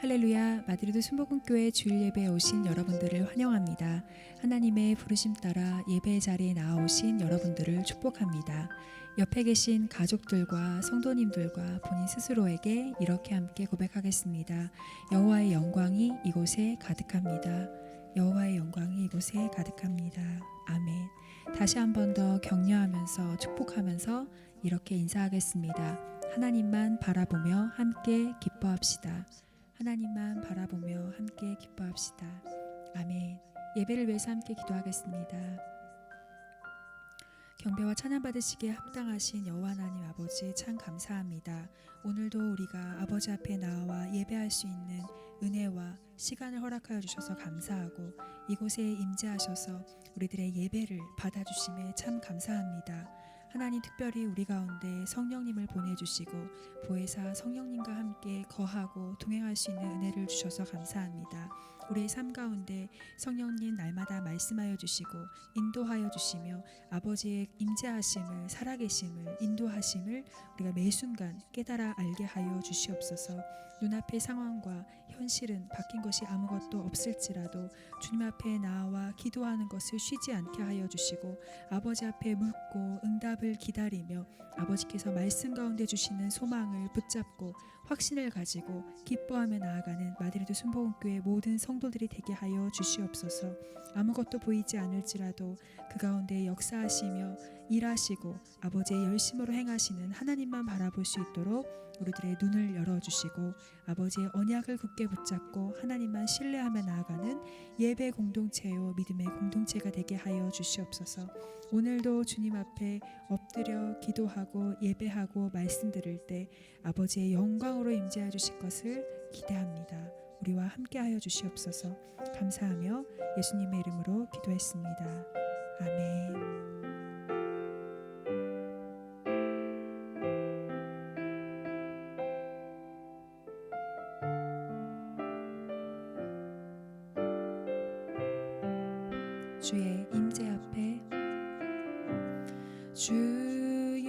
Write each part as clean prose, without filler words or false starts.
할렐루야, 마드리드 순복음교회 주일 예배에 오신 여러분들을 환영합니다. 하나님의 부르심 따라 예배 자리에 나아오신 여러분들을 축복합니다. 옆에 계신 가족들과 성도님들과 본인 스스로에게 이렇게 함께 고백하겠습니다. 여호와의 영광이 이곳에 가득합니다. 여호와의 영광이 이곳에 가득합니다. 아멘. 다시 한 번 더 격려하면서 축복하면서 이렇게 인사하겠습니다. 하나님만 바라보며 함께 기뻐합시다. 하나님만 바라보며 함께 기뻐합시다. 아멘. 예배를 위해서 함께 기도하겠습니다. 경배와 찬양 받으시기에 합당하신 여호와 하나님 아버지 참 감사합니다. 오늘도 우리가 아버지 앞에 나와 예배할 수 있는 은혜와 시간을 허락하여 주셔서 감사하고 이곳에 임재하셔서 우리들의 예배를 받아주심에 참 감사합니다. 하나님, 특별히 우리 가운데 성령님을 보내주시고 보혜사 성령님과 함께 거하고 동행할 수 있는 은혜를 주셔서 감사합니다. 우리의 삶 가운데 성령님 날마다 말씀하여 주시고 인도하여 주시며 아버지의 임재하심을, 살아계심을, 인도하심을 우리가 매 순간 깨달아 알게 하여 주시옵소서. 눈앞의 상황과 현실은 바뀐 것이 아무것도 없을지라도 주님 앞에 나와 기도하는 것을 쉬지 않게 하여 주시고 아버지 앞에 묻고 응답을 기다리며 아버지께서 말씀 가운데 주시는 소망을 붙잡고 확신을 가지고 기뻐하며 나아가는 마드리드 순복음교회 모든 성도들이 되게 하여 주시옵소서. 아무것도 보이지 않을지라도 그 가운데 역사하시며 일하시고 아버지의 열심으로 행하시는 하나님만 바라볼 수 있도록 우리들의 눈을 열어주시고 아버지의 언약을 굳게 붙잡고 하나님만 신뢰하며 나아가는 예배 공동체요 믿음의 공동체가 되게 하여 주시옵소서. 오늘도 주님 앞에 엎드려 기도하고 예배하고 말씀 들을 때 아버지의 영광으로 임재해 주실 것을 기대합니다. 우리와 함께하여 주시옵소서. 감사하며 예수님의 이름으로 기도했습니다. 아멘. 주의 임재 앞에, 주의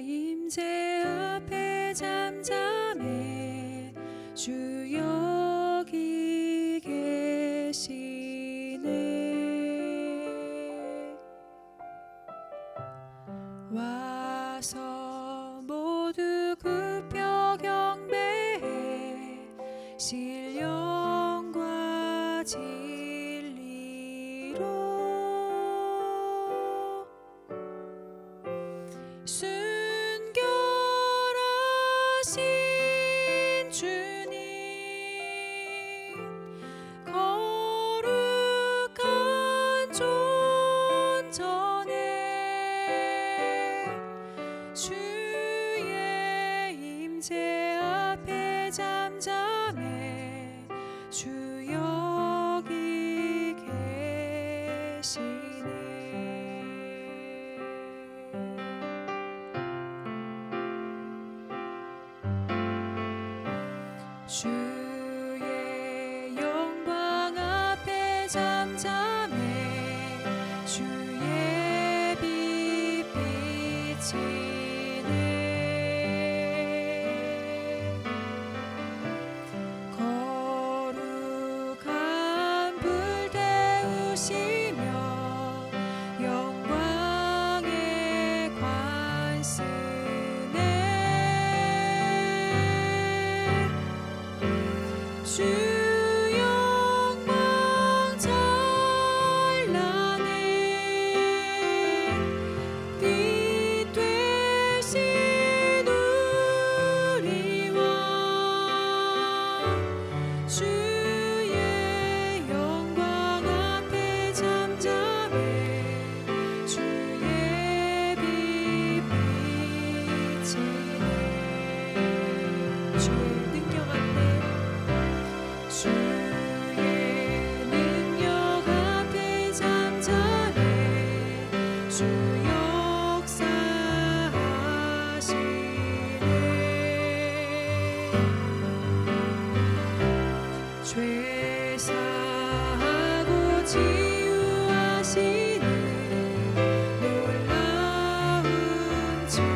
임재 앞에 잠잠해 주 여기 계시네. 와서 모두 굽혀 경배해 신령과 순결하신 주님, 거룩한 존전에 주의 임재 앞에 잠잠해 주 여기 계시네. 주의 영광 앞에 잠잠해 주의 빛 비치네. 거룩한 불 태우시며 영광의 관쓰네. 주 영광 찬란해 빛 되신 우리 왕, 주의 영광 앞에 잠잠해 주의 빛 비치네. 주의 능력 앞에, 주의 능력 앞에 잠잠해 주 역사하시네. 죄 사하고 치유하시네. 놀라운 주의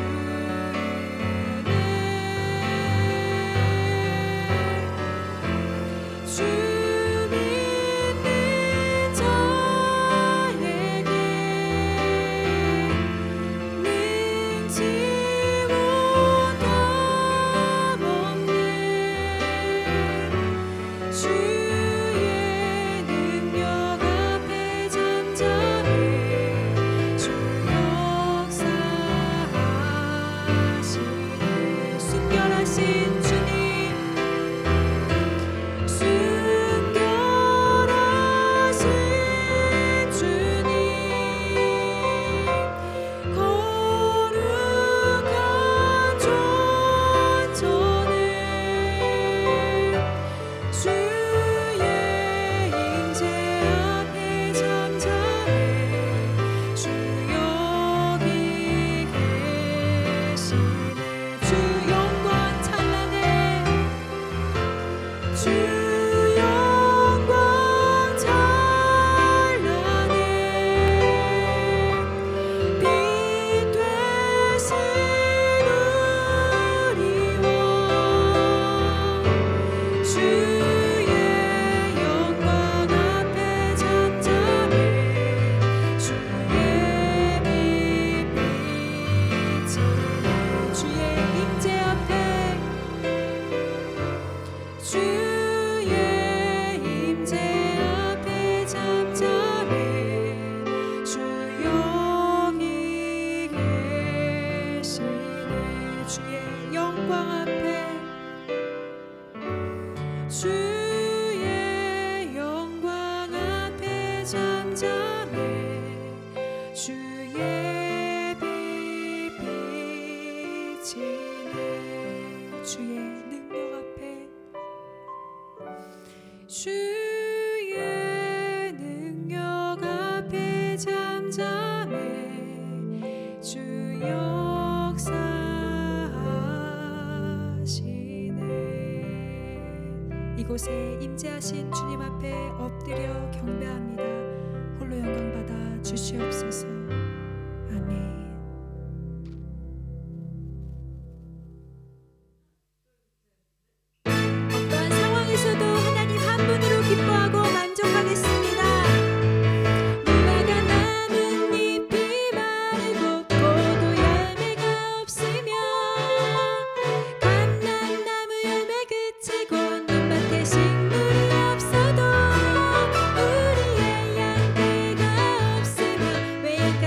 주의 영광 앞에 주의 영광 앞에 잠잠해 주의 빛 비치네 주의 능력 앞에 주의 능력 앞에 잠잠해 주 역사하시네 이곳에 임재하신 주님 앞에 엎드려 경배합니다. 홀로 영광 받아 주시옵소서. 아멘. 어떠한 상황에서도 하나님 한 분으로 기뻐하고 만족하겠습니다. 무화과 나뭇잎이 마르고 포도 열매가 없으며 감람나무 열매 그치고 눈밭에 식물이 없어도 우리의 양떼가 없으며 외양간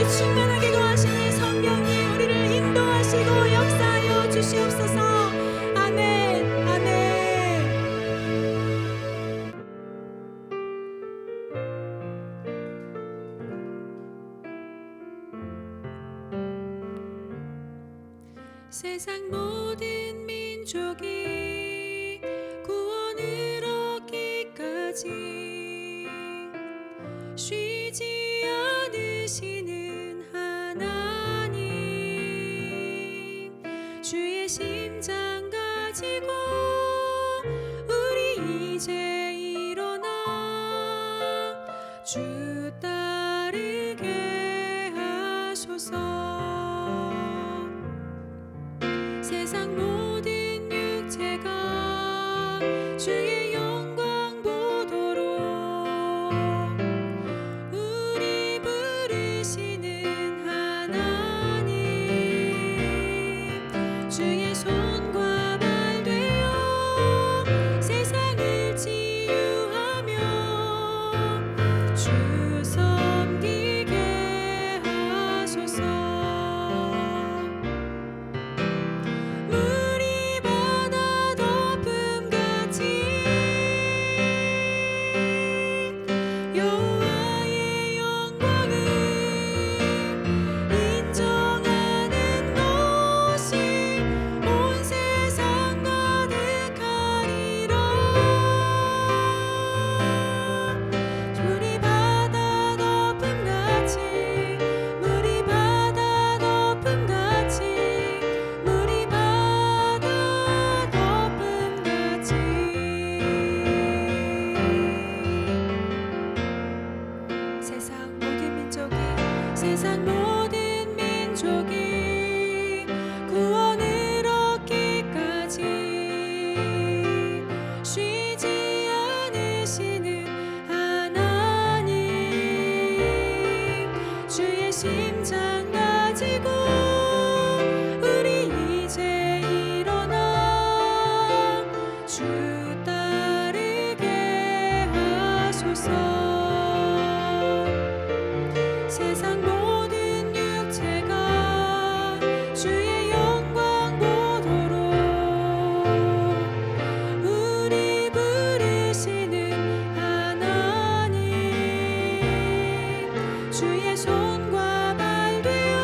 충만하게 거하시는 성령님 우리를 인도하시고 역사하여 주시옵소서. 아멘 아멘. 세상 모든 민족이 구원을 얻기까지 쉬지 않으시는 하나님, 주의 심장 가지고 우리 이제 일어나 주 따르게 하소서. 세상 모든 육체가 주의 영광 보도록 우리 부르시는 하나님, 주의 손과 발 되어 세상을 치유하며 주 섬기게 하소서. 물이 바다 덮음같이 여호와의 영광을 인정하는 것이 온 세상 가득하리라. 물이 바다 덮음같이 물이 바다 덮음같이 물이 바다 덮음같이 세상 모든 민족이 구원을 얻기까지 쉬지 않으시는 하나님, 주의 심장 가지고 우리 이제 일어나 주 따르게 하소서. 세상 모든 육체가 주의 영광 보도록 우리 부르시는 하나님, 주의 손과 발 되어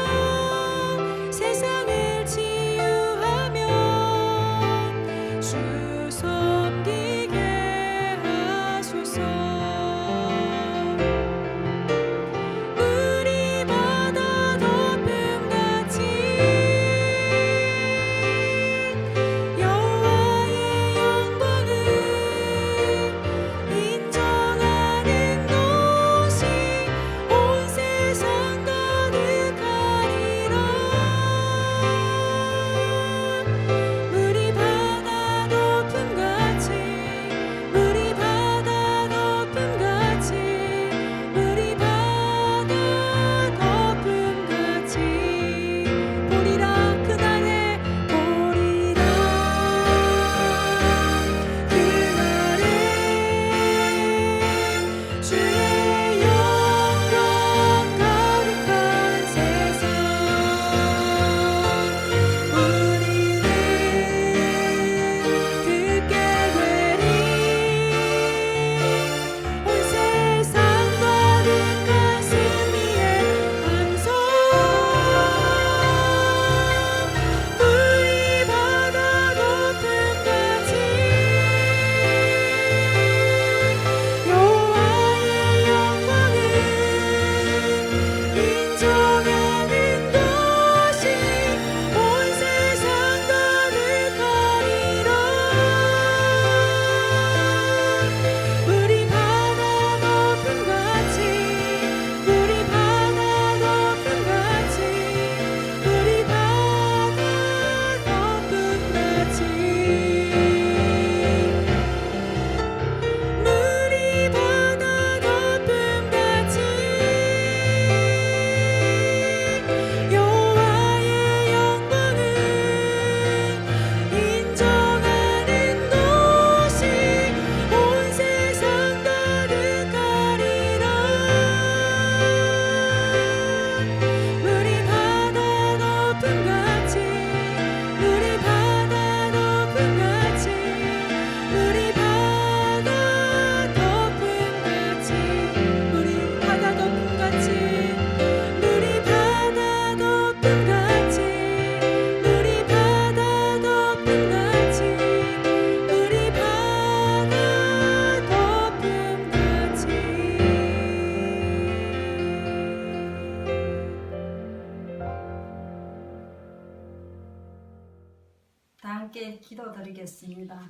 함께 기도드리겠습니다.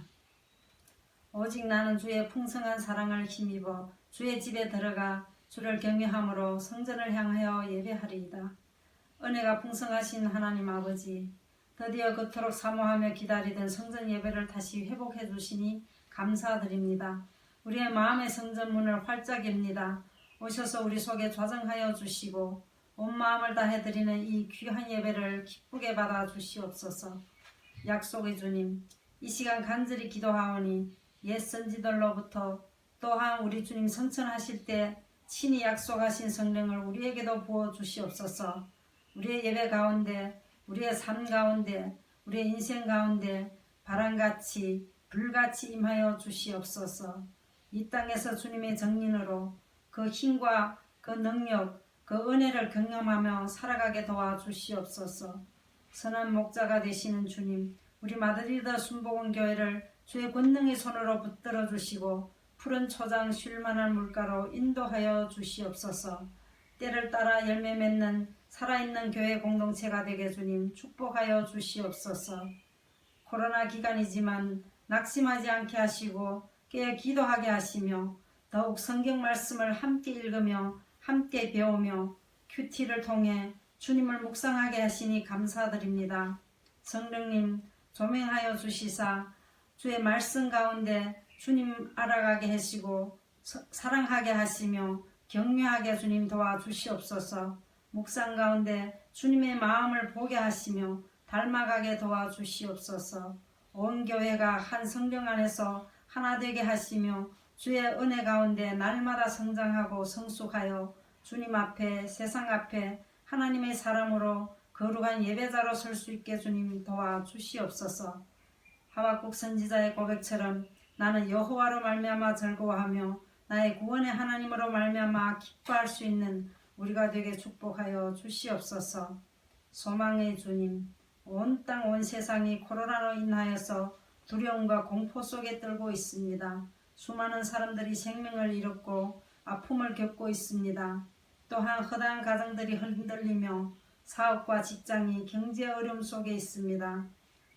오직 나는 주의 풍성한 사랑을 힘입어 주의 집에 들어가 주를 경외함으로 성전을 향하여 예배하리이다. 은혜가 풍성하신 하나님 아버지, 드디어 그토록 사모하며 기다리던 성전 예배를 다시 회복해 주시니 감사드립니다. 우리의 마음의 성전 문을 활짝 엽니다. 오셔서 우리 속에 좌정하여 주시고 온 마음을 다해 드리는 이 귀한 예배를 기쁘게 받아 주시옵소서. 약속의 주님, 이 시간 간절히 기도하오니 옛 선지들로부터 또한 우리 주님 성천하실 때 친히 약속하신 성령을 우리에게도 부어 주시옵소서. 우리의 예배 가운데, 우리의 삶 가운데, 우리의 인생 가운데 바람같이 불같이 임하여 주시옵소서. 이 땅에서 주님의 정인으로 그 힘과 그 능력, 그 은혜를 경험하며 살아가게 도와주시옵소서. 선한 목자가 되시는 주님, 우리 마드리드 순복음교회를 주의 권능의 손으로 붙들어 주시고 푸른 초장 쉴만한 물가로 인도하여 주시옵소서. 때를 따라 열매 맺는 살아있는 교회 공동체가 되게 주님 축복하여 주시옵소서. 코로나 기간이지만 낙심하지 않게 하시고 깨어 기도하게 하시며 더욱 성경 말씀을 함께 읽으며 함께 배우며 큐티를 통해 주님을 묵상하게 하시니 감사드립니다. 성령님 조명하여 주시사 주의 말씀 가운데 주님 알아가게 하시고 사랑하게 하시며 격려하게 주님 도와주시옵소서. 묵상 가운데 주님의 마음을 보게 하시며 닮아가게 도와주시옵소서. 온 교회가 한 성령 안에서 하나 되게 하시며 주의 은혜 가운데 날마다 성장하고 성숙하여 주님 앞에 세상 앞에 하나님의 사람으로 거룩한 예배자로 설 수 있게 주님 도와주시옵소서. 하박국 선지자의 고백처럼 나는 여호와로 말미암아 즐거워하며 나의 구원의 하나님으로 말미암아 기뻐할 수 있는 우리가 되게 축복하여 주시옵소서. 소망의 주님, 온 땅 온 세상이 코로나로 인하여서 두려움과 공포 속에 떨고 있습니다. 수많은 사람들이 생명을 잃었고 아픔을 겪고 있습니다. 또한 허다한 가정들이 흔들리며 사업과 직장이 경제 어려움 속에 있습니다.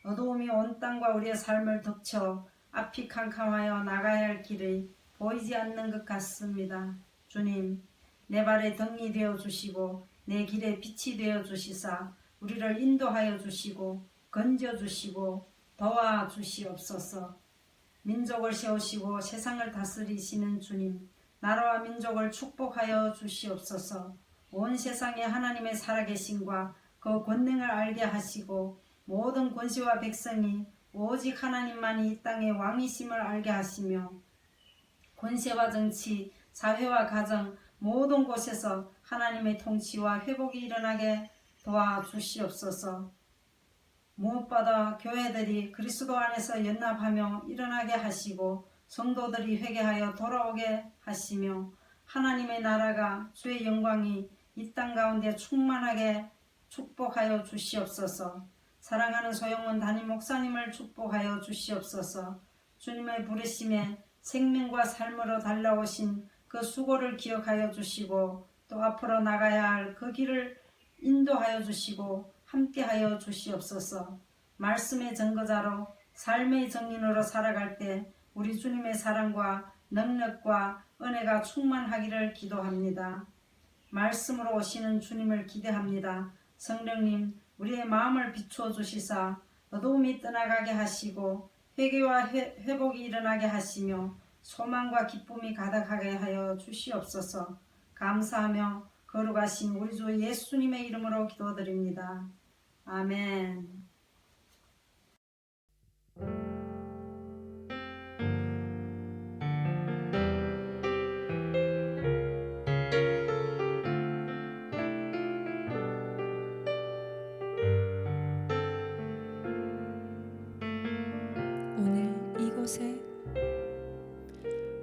어두움이 온 땅과 우리의 삶을 덮쳐 앞이 캄캄하여 나가야 할 길이 보이지 않는 것 같습니다. 주님, 내 발에 등이 되어 주시고 내 길에 빛이 되어 주시사 우리를 인도하여 주시고 건져 주시고 도와 주시옵소서. 민족을 세우시고 세상을 다스리시는 주님, 나라와 민족을 축복하여 주시옵소서. 온 세상에 하나님의 살아계심과 그 권능을 알게 하시고 모든 권세와 백성이 오직 하나님만이 이 땅의 왕이심을 알게 하시며 권세와 정치, 사회와 가정 모든 곳에서 하나님의 통치와 회복이 일어나게 도와주시옵소서. 무엇보다 교회들이 그리스도 안에서 연합하며 일어나게 하시고 성도들이 회개하여 돌아오게 하시며 하나님의 나라가 주의 영광이 이 땅 가운데 충만하게 축복하여 주시옵소서. 사랑하는 소영원 담임 목사님을 축복하여 주시옵소서. 주님의 부르심에 생명과 삶으로 달려오신 그 수고를 기억하여 주시고 또 앞으로 나가야 할 그 길을 인도하여 주시고 함께하여 주시옵소서. 말씀의 증거자로 삶의 정인으로 살아갈 때 우리 주님의 사랑과 능력과 은혜가 충만하기를 기도합니다. 말씀으로 오시는 주님을 기대합니다. 성령님, 우리의 마음을 비추어 주시사 어두움이 떠나가게 하시고 회개와 회복이 일어나게 하시며 소망과 기쁨이 가득하게 하여 주시옵소서. 감사하며 거룩하신 우리 주 예수님의 이름으로 기도드립니다. 아멘.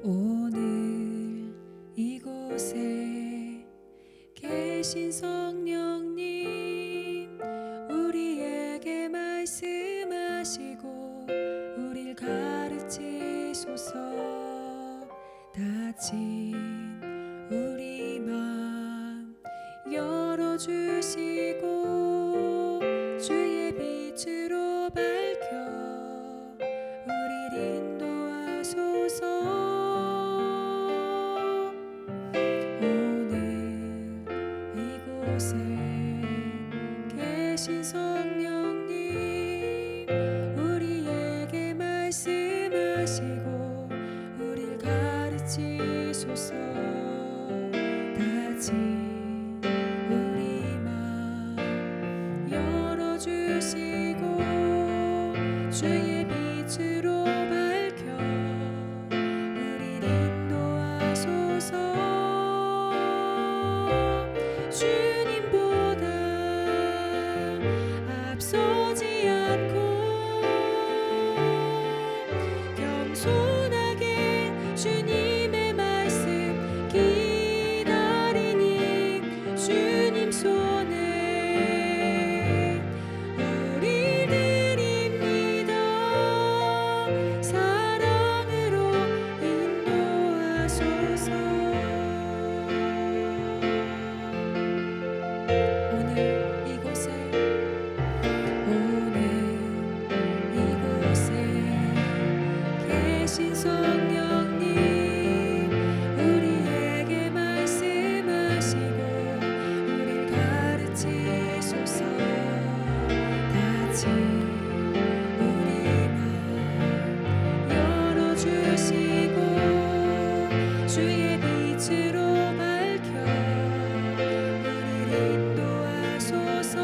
오늘 이곳에 계신 성령님 우리에게 말씀하시고 우릴 가르치소서. 닫힌 우리 맘 열어주시고 주의 빛으로 밝혀 계신 성령님 우리에게 말씀하시고 우릴 가르치소서. 다같이 우리 맘 열어주시고 주의 빛으로 밝혀 우릴 인도하소서. 주님보다 앞서지 않고 겸손하게 주님의 말씀 기다리니 주님 손에 우리 드립니다. 사랑으로 인도하소서. 오늘 이곳에 계신 성령님 우리에게 말씀하시고 우릴 가르치소서. 다같이 우리 맘 열어주시고 주의 빛으로 밝혀 우릴 인도하소서.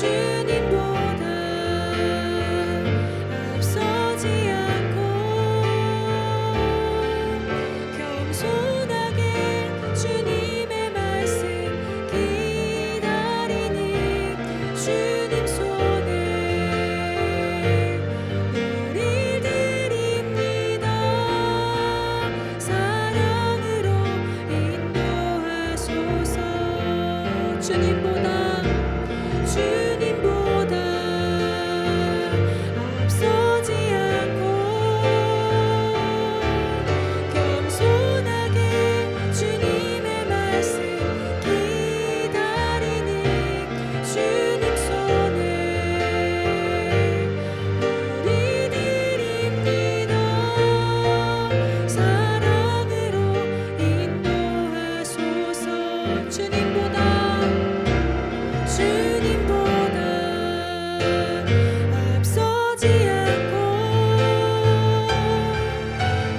주님보다 앞서지 않고 겸손하게 주님의 말씀 기다리니 주님 손에 우릴 드립니다. 사랑으로 인도하소서. 주님보다 앞서지 않고 겸손하게 주님의 말씀 기다리니 주님 손에 우리 드립니다. 사랑으로 인도하소서. 주님보다 앞서지 않고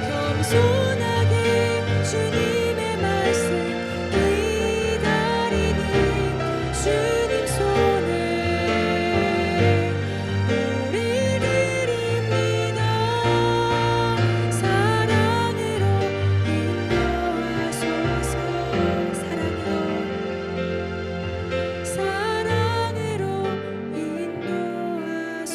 겸손하게 주님의 말씀 기다리니 주님 손에 우리 드립니다. 사랑으로 인도하소서. 사랑으로 인도하소서.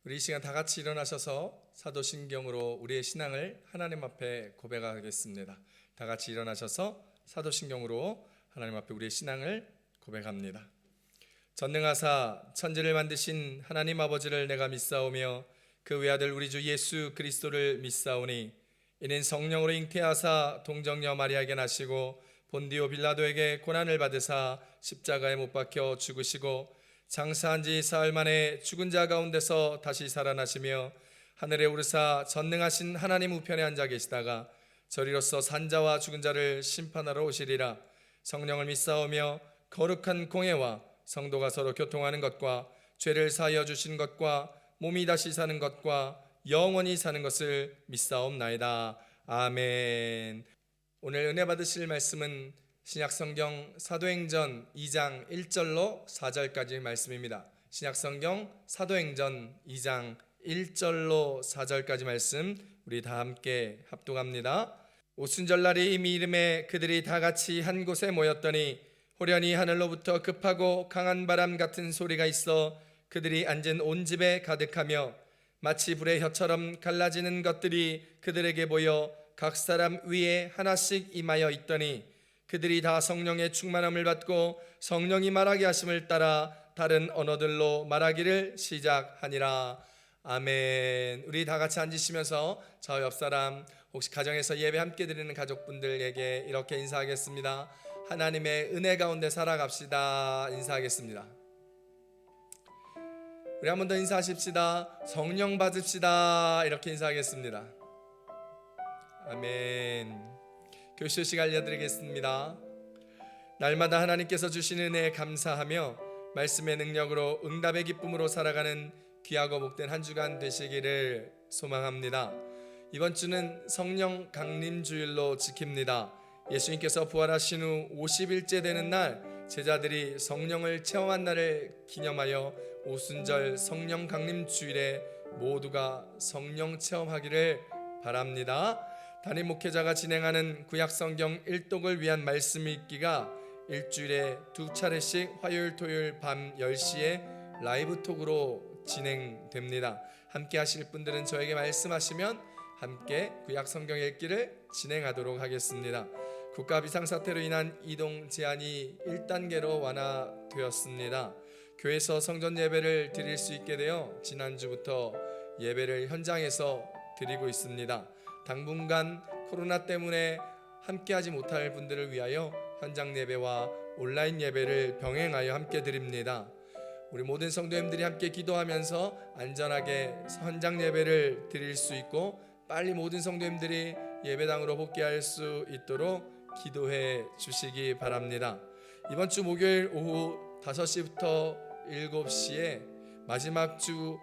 우리 이 시간 다 같이 일어나셔서 사도신경으로 우리의 신앙을 하나님 앞에 고백하겠습니다. 다 같이 일어나셔서 사도신경으로 하나님 앞에 우리의 신앙을 고백합니다. 전능하사 천지를 만드신 하나님 아버지를 내가 믿사오며 그 외아들 우리 주 예수 그리스도를 믿사오니 이는 성령으로 잉태하사 동정녀 마리아에게 나시고 본디오 빌라도에게 고난을 받으사 십자가에 못 박혀 죽으시고 장사한 지 사흘 만에 죽은 자 가운데서 다시 살아나시며 하늘에 오르사 전능하신 하나님 우편에 앉아 계시다가 저리로서 산자와 죽은 자를 심판하러 오시리라. 성령을 믿사오며 거룩한 공회와 성도가 서로 교통하는 것과 죄를 사하여 주신 것과 몸이 다시 사는 것과 영원히 사는 것을 믿사옵나이다. 아멘. 오늘 은혜 받으실 말씀은 신약성경 사도행전 2장 1절로 4절까지 말씀입니다. 신약성경 사도행전 2장 1절로 4절까지 말씀 우리 다 함께 합독합니다. 오순절날이 이미 이름에 그들이 다 같이 한 곳에 모였더니 호련히 하늘로부터 급하고 강한 바람 같은 소리가 있어 그들이 앉은 온 집에 가득하며 마치 불의 혀처럼 갈라지는 것들이 그들에게 보여 각 사람 위에 하나씩 임하여 있더니 그들이 다 성령의 충만함을 받고 성령이 말하게 하심을 따라 다른 언어들로 말하기를 시작하니라. 아멘. 우리 다 같이 앉으시면서 저 옆사람 혹시 가정에서 예배 함께 드리는 가족분들에게 이렇게 인사하겠습니다. 하나님의 은혜 가운데 살아갑시다. 인사하겠습니다. 우리 한 번 더 인사하십시다. 성령 받읍시다. 이렇게 인사하겠습니다. 아멘. 교실 시간 알려드리겠습니다. 날마다 하나님께서 주시는 은혜에 감사하며 말씀의 능력으로 응답의 기쁨으로 살아가는 귀하고 복된 한 주간 되시기를 소망합니다. 이번 주는 성령 강림 주일로 지킵니다. 예수님께서 부활하신 후 50일째 되는 날 제자들이 성령을 체험한 날을 기념하여 오순절 성령 강림 주일에 모두가 성령 체험하기를 바랍니다. 담임 목회자가 진행하는 구약 성경 일독을 위한 말씀 읽기가 일주일에 2차례씩 화요일 토요일 밤 10시에 라이브 톡으로 진행됩니다. 함께 하실 분들은 저에게 말씀하시면 함께 구약 성경 읽기를 진행하도록 하겠습니다. 국가 비상사태로 인한 이동 제한이 1단계로 완화되었습니다. 교회에서 성전 예배를 드릴 수 있게 되어 지난주부터 예배를 현장에서 드리고 있습니다. 당분간 코로나 때문에 함께하지 못할 분들을 위하여 현장 예배와 온라인 예배를 병행하여 함께 드립니다. 우리 모든 성도님들이 함께 기도하면서 안전하게 현장 예배를 드릴 수 있고 빨리 모든 성도님들이 예배당으로 복귀할 수 있도록 기도해 주시기 바랍니다. 이번 주 목요일 오후 5시부터 7시에 마지막 주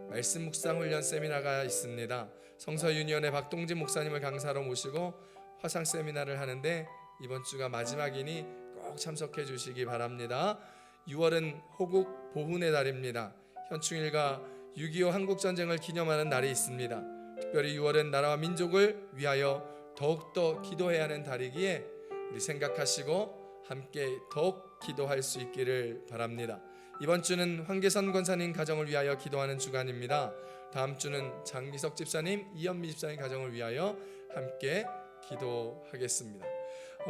말씀 묵상 훈련 세미나가 있습니다. 성서유니온의 박동진 목사님을 강사로 모시고 화상 세미나를 하는데 이번 주가 마지막이니 꼭 참석해 주시기 바랍니다. 6월은 호국 보훈의 달입니다. 현충일과 6.25 한국전쟁을 기념하는 날이 있습니다. 특별히 6월은 나라와 민족을 위하여 더욱더 기도해야 하는 달이기에 우리 생각하시고 함께 더욱 기도할 수 있기를 바랍니다. 이번 주는 황계선 권사님 가정을 위하여 기도하는 주간입니다. 다음 주는 장기석 집사님, 이현미 집사님 가정을 위하여 함께 기도하겠습니다.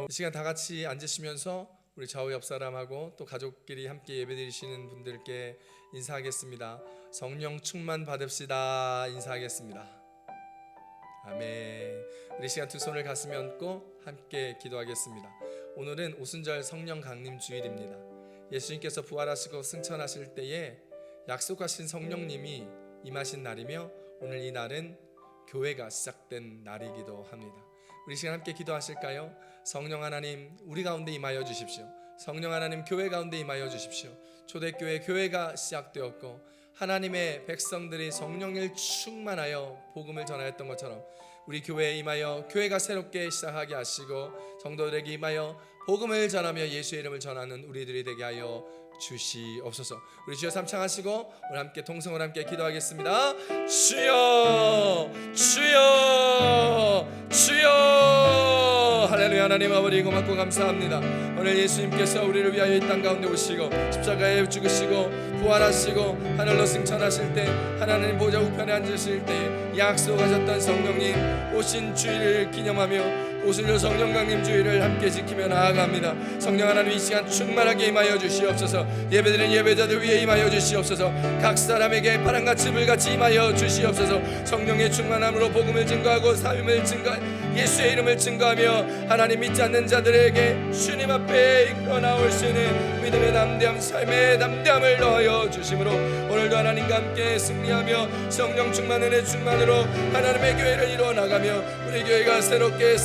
이 시간 다 같이 앉으시면서 우리 좌우 옆 사람하고 또 가족끼리 함께 예배드리시는 분들께 인사하겠습니다. 성령 충만 받읍시다. 인사하겠습니다. 아멘. 우리 시간 두 손을 가슴에 얹고 함께 기도하겠습니다. 오늘은 오순절 성령 강림 주일입니다. 예수님께서 부활하시고 승천하실 때에 약속하신 성령님이 임하신 날이며 오늘 이 날은 교회가 시작된 날이기도 합니다. 우리 시간 함께 기도하실까요? 성령 하나님 우리 가운데 임하여 주십시오. 성령 하나님 교회 가운데 임하여 주십시오. 초대교회 교회가 시작되었고 하나님의 백성들이 성령을 충만하여 복음을 전하였던 것처럼 우리 교회에 임하여 교회가 새롭게 시작하게 하시고 성도들에게 임하여 복음을 전하며 예수의 이름을 전하는 우리들이 되게 하여 주시옵소서. 우리 주여 삼창하시고 오늘 함께 동성을 함께 기도하겠습니다. 주여 주여 주여. 할렐루야. 하나님 아버지 고맙고 감사합니다. 오늘 예수님께서 우리를 위하여 이 땅 가운데 오시고 십자가에 죽으시고 부활하시고 하늘로 승천하실 때 하나님 보좌 우편에 앉으실 때 약속하셨던 성령님 오신 주일을 기념하며 오순절 성령 강림 주일을 함께 지키며 나아갑니다. 성령 하나님 이 시간 충만하게 임하여 주시옵소서. 예배드리는 예배자들 위에 임하여 주시옵소서. 각 사람에게 바람같이 불같이 임하여 주시옵소서. 성령의 충만함으로 복음을 증거하고 삶을 증거 예수의 이름을 증거하며 하나님 믿지 않는 자들에게 주님 앞에 이끌어 나올 수 있는 믿음의 담대함 삶의 담대함을 넣어 주심으로 오늘도 하나님과 함께 승리하며 성령 충만 은혜 충만으로 하나님의 교회를 이루어 나가며 우리 교회가 새롭게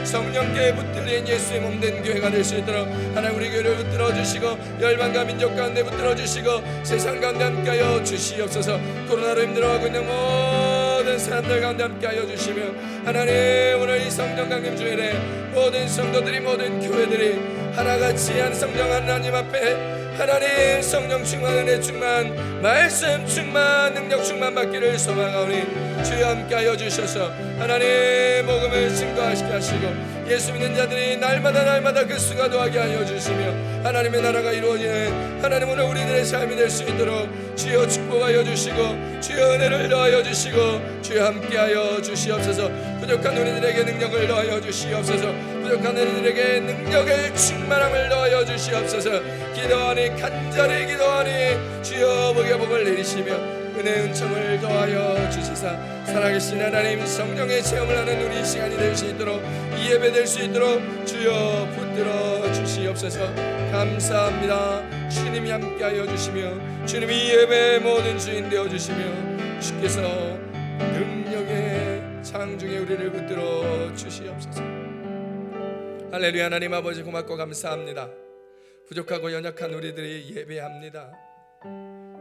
성령께 붙들린 예수의 몸된 교회가 될 수 있도록 하나님 우리 교회를 붙들어 주시고 열방과 민족 가운데 붙들어 주시고 세상 가운데 함께하여 주시옵소서. 코로나로 힘들어하고 있는 모든 사람들 가운데 함께하여 주시며 하나님 오늘 이 성령 강림 주일에 모든 성도들이 모든 교회들이 하나같이 한 성령 하나님 앞에 하나님 성령 충만 은혜 충만 말씀 충만 능력 충만 받기를 소망하오니 주여 함께하여 주셔서 하나님 복음을 증거하시게 하시고 예수 믿는 자들이 날마다 그 수가 더하게 하여 주시며 하나님의 나라가 이루어지는 하나님 오늘 우리들의 삶이 될 수 있도록 주여 축복하여 주시고 주여 은혜를 더하여 주시고 주여 함께하여 주시옵소서. 부족한 우리들에게 능력을 더하여 주시옵소서. 부족한 우리들에게 능력을 충만함을 더하여 주시옵소서. 기도하니 간절히 기도하니 주여 복의 복을 내리시며 은혜의 은총을 더하여 주시사 살아계신 하나님 성령의 체험을 하는 우리 시간이 될 수 있도록 이 예배 될 수 있도록 주여 붙들어 주시옵소서. 감사합니다. 주님이 함께하여 주시며 주님이 이 예배의 모든 주인 되어 주시며 주께서 능력의 창중에 우리를 붙들어 주시옵소서. 할렐루야. 하나님 아버지 고맙고 감사합니다. 부족하고 연약한 우리들이 예배합니다.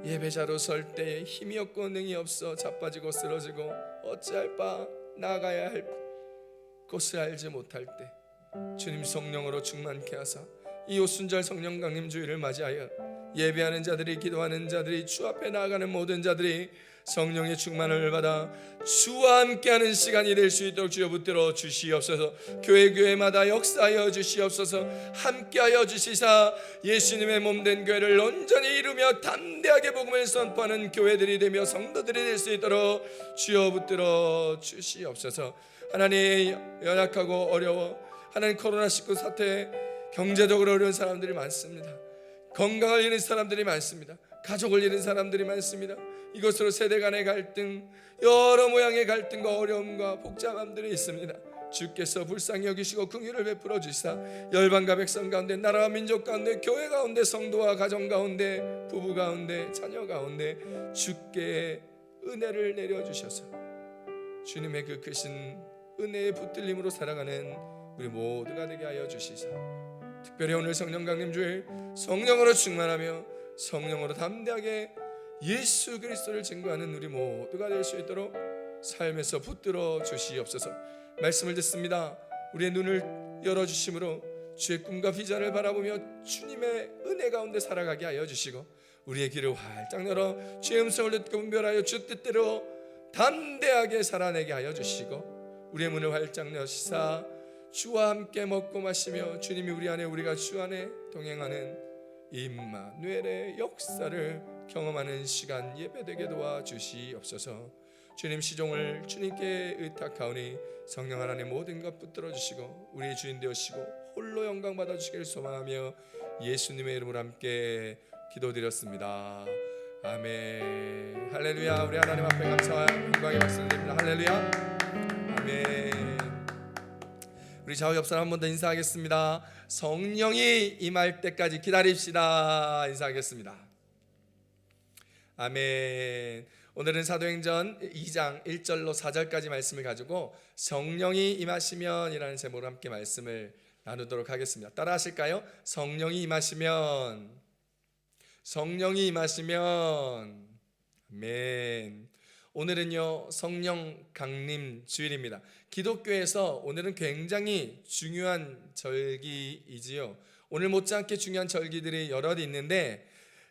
예배자로 설 때에 힘이 없고 능이 없어 자빠지고 쓰러지고 어찌할 바 나아가야 할 곳을 알지 못할 때 주님 성령으로 충만케 하사 이 오순절 성령 강림 주일을 맞이하여 예배하는 자들이, 기도하는 자들이, 주 앞에 나아가는 모든 자들이 성령의 충만을 받아 주와 함께하는 시간이 될 수 있도록 주여 붙들어 주시옵소서. 교회마다 역사하여 주시옵소서. 함께하여 주시사 예수님의 몸된 교회를 온전히 이루며 담대하게 복음을 선포하는 교회들이 되며 성도들이 될 수 있도록 주여 붙들어 주시옵소서. 하나님, 연약하고 어려워 하나님 코로나19 사태 경제적으로 어려운 사람들이 많습니다. 건강을 잃은 사람들이 많습니다. 가족을 잃은 사람들이 많습니다. 이것으로 세대 간의 갈등, 여러 모양의 갈등과 어려움과 복잡함들이 있습니다. 주께서 불쌍히 여기시고 긍휼을 베풀어 주시사 열방과 백성 가운데, 나라와 민족 가운데, 교회 가운데, 성도와 가정 가운데, 부부 가운데, 자녀 가운데 주께 은혜를 내려주셔서 주님의 그 크신 은혜의 붙들림으로 살아가는 우리 모두가 되게 하여 주시사 특별히 오늘 성령 강림 주일 성령으로 충만하며 성령으로 담대하게 예수 그리스도를 증거하는 우리 모두가 될 수 있도록 삶에서 붙들어 주시옵소서. 말씀을 듣습니다. 우리의 눈을 열어주심으로 주의 꿈과 비전을 바라보며 주님의 은혜 가운데 살아가게 하여 주시고 우리의 귀를 활짝 열어 주의 음성을 듣고 분별하여 주 뜻대로 담대하게 살아내게 하여 주시고 우리의 문을 활짝 여시사 주와 함께 먹고 마시며 주님이 우리 안에 우리가 주 안에 동행하는 임마누엘의 역사를 경험하는 시간 예배되게 도와주시옵소서. 주님 시종을 주님께 의탁하오니 성령 하나님 모든 것 붙들어 주시고 우리의 주인 되시고 홀로 영광 받아 주시기를 소망하며 예수님의 이름으로 함께 기도드렸습니다. 아멘. 할렐루야. 우리 하나님 앞에 감사와 영광의 박수를 드립니다. 할렐루야. 아멘. 우리 좌우 옆 사람 한 번 더 인사하겠습니다. 성령이 임할 때까지 기다립시다. 인사하겠습니다. 아멘. 오늘은 사도행전 2장 1절로 4절까지 말씀을 가지고 성령이 임하시면 이라는 제목으로 함께 말씀을 나누도록 하겠습니다. 따라 하실까요? 성령이 임하시면, 성령이 임하시면. 아멘. 오늘은요 성령 강림 주일입니다. 기독교에서 오늘은 굉장히 중요한 절기이지요. 오늘 못지않게 중요한 절기들이 여럿 있는데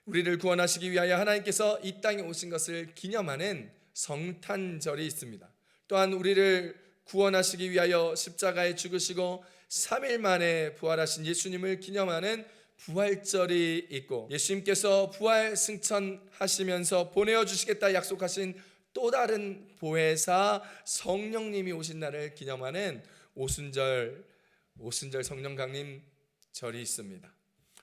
우리를 구원하시기 위하여 하나님께서 이 땅에 오신 것을 기념하는 성탄절이 있습니다. 또한 우리를 구원하시기 위하여 십자가에 죽으시고 3일 만에 부활하신 예수님을 기념하는 부활절이 있고 예수님께서 부활 승천하시면서 보내어 주시겠다 약속하신 또 다른 보혜사 성령님이 오신 날을 기념하는 오순절 성령 강림 절이 있습니다.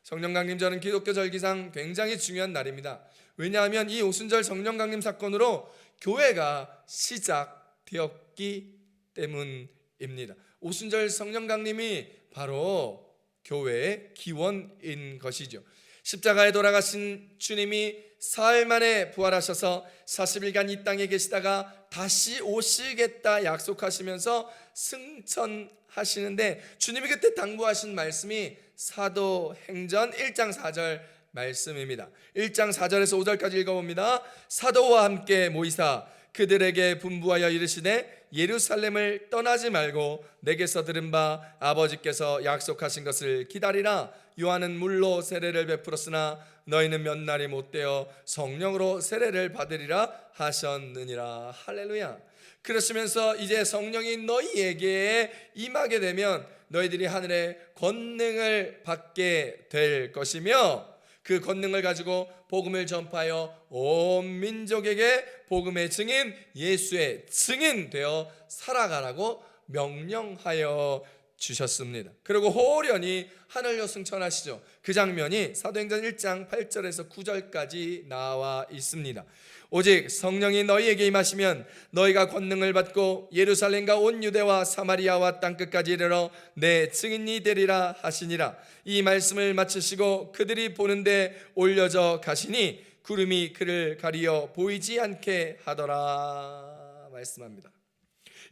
성령 강림절은 기독교 절기상 굉장히 중요한 날입니다. 왜냐하면 이 오순절 성령 강림 사건으로 교회가 시작되었기 때문입니다. 오순절 성령 강림이 바로 교회의 기원인 것이죠. 십자가에 돌아가신 주님이 사흘 만에 부활하셔서 40일간 이 땅에 계시다가 다시 오시겠다 약속하시면서 승천하시는데 주님이 그때 당부하신 말씀이 사도행전 1장 4절 말씀입니다. 1장 4절에서 5절까지 읽어봅니다. 사도와 함께 모이사 그들에게 분부하여 이르시되 예루살렘을 떠나지 말고 내게서 들은 바 아버지께서 약속하신 것을 기다리라. 요한은 물로 세례를 베풀었으나 너희는 몇 날이 못되어 성령으로 세례를 받으리라 하셨느니라. 할렐루야. 그러시면서 이제 성령이 너희에게 임하게 되면 너희들이 하늘의 권능을 받게 될 것이며 그 권능을 가지고 복음을 전파하여 온 민족에게 복음의 증인, 예수의 증인 되어 살아가라고 명령하여 주셨습니다. 그리고 호련히 하늘로 승천하시죠. 그 장면이 사도행전 1장 8절에서 9절까지 나와 있습니다. 오직 성령이 너희에게 임하시면 너희가 권능을 받고 예루살렘과 온 유대와 사마리아와 땅끝까지 이르러 내 증인이 되리라 하시니라. 이 말씀을 마치시고 그들이 보는데 올려져 가시니 구름이 그를 가리어 보이지 않게 하더라 말씀합니다.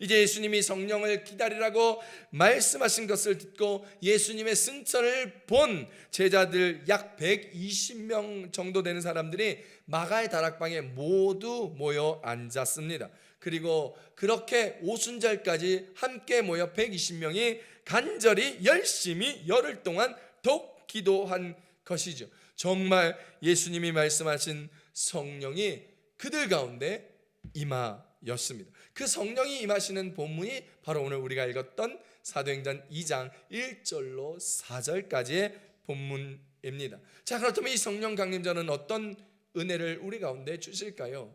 이제 예수님이 성령을 기다리라고 말씀하신 것을 듣고 예수님의 승천을 본 제자들 약 120명 정도 되는 사람들이 마가의 다락방에 모두 모여 앉았습니다. 그리고 그렇게 오순절까지 함께 모여 120명이 간절히 열심히 열흘 동안 독 기도한 것이죠. 정말 예수님이 말씀하신 성령이 그들 가운데 임하였습니다. 그 성령이 임하시는 본문이 바로 오늘 우리가 읽었던 사도행전 2장 1절로 4절까지의 본문입니다. 자, 그렇다면 이 성령 강림자는 어떤 은혜를 우리 가운데 주실까요?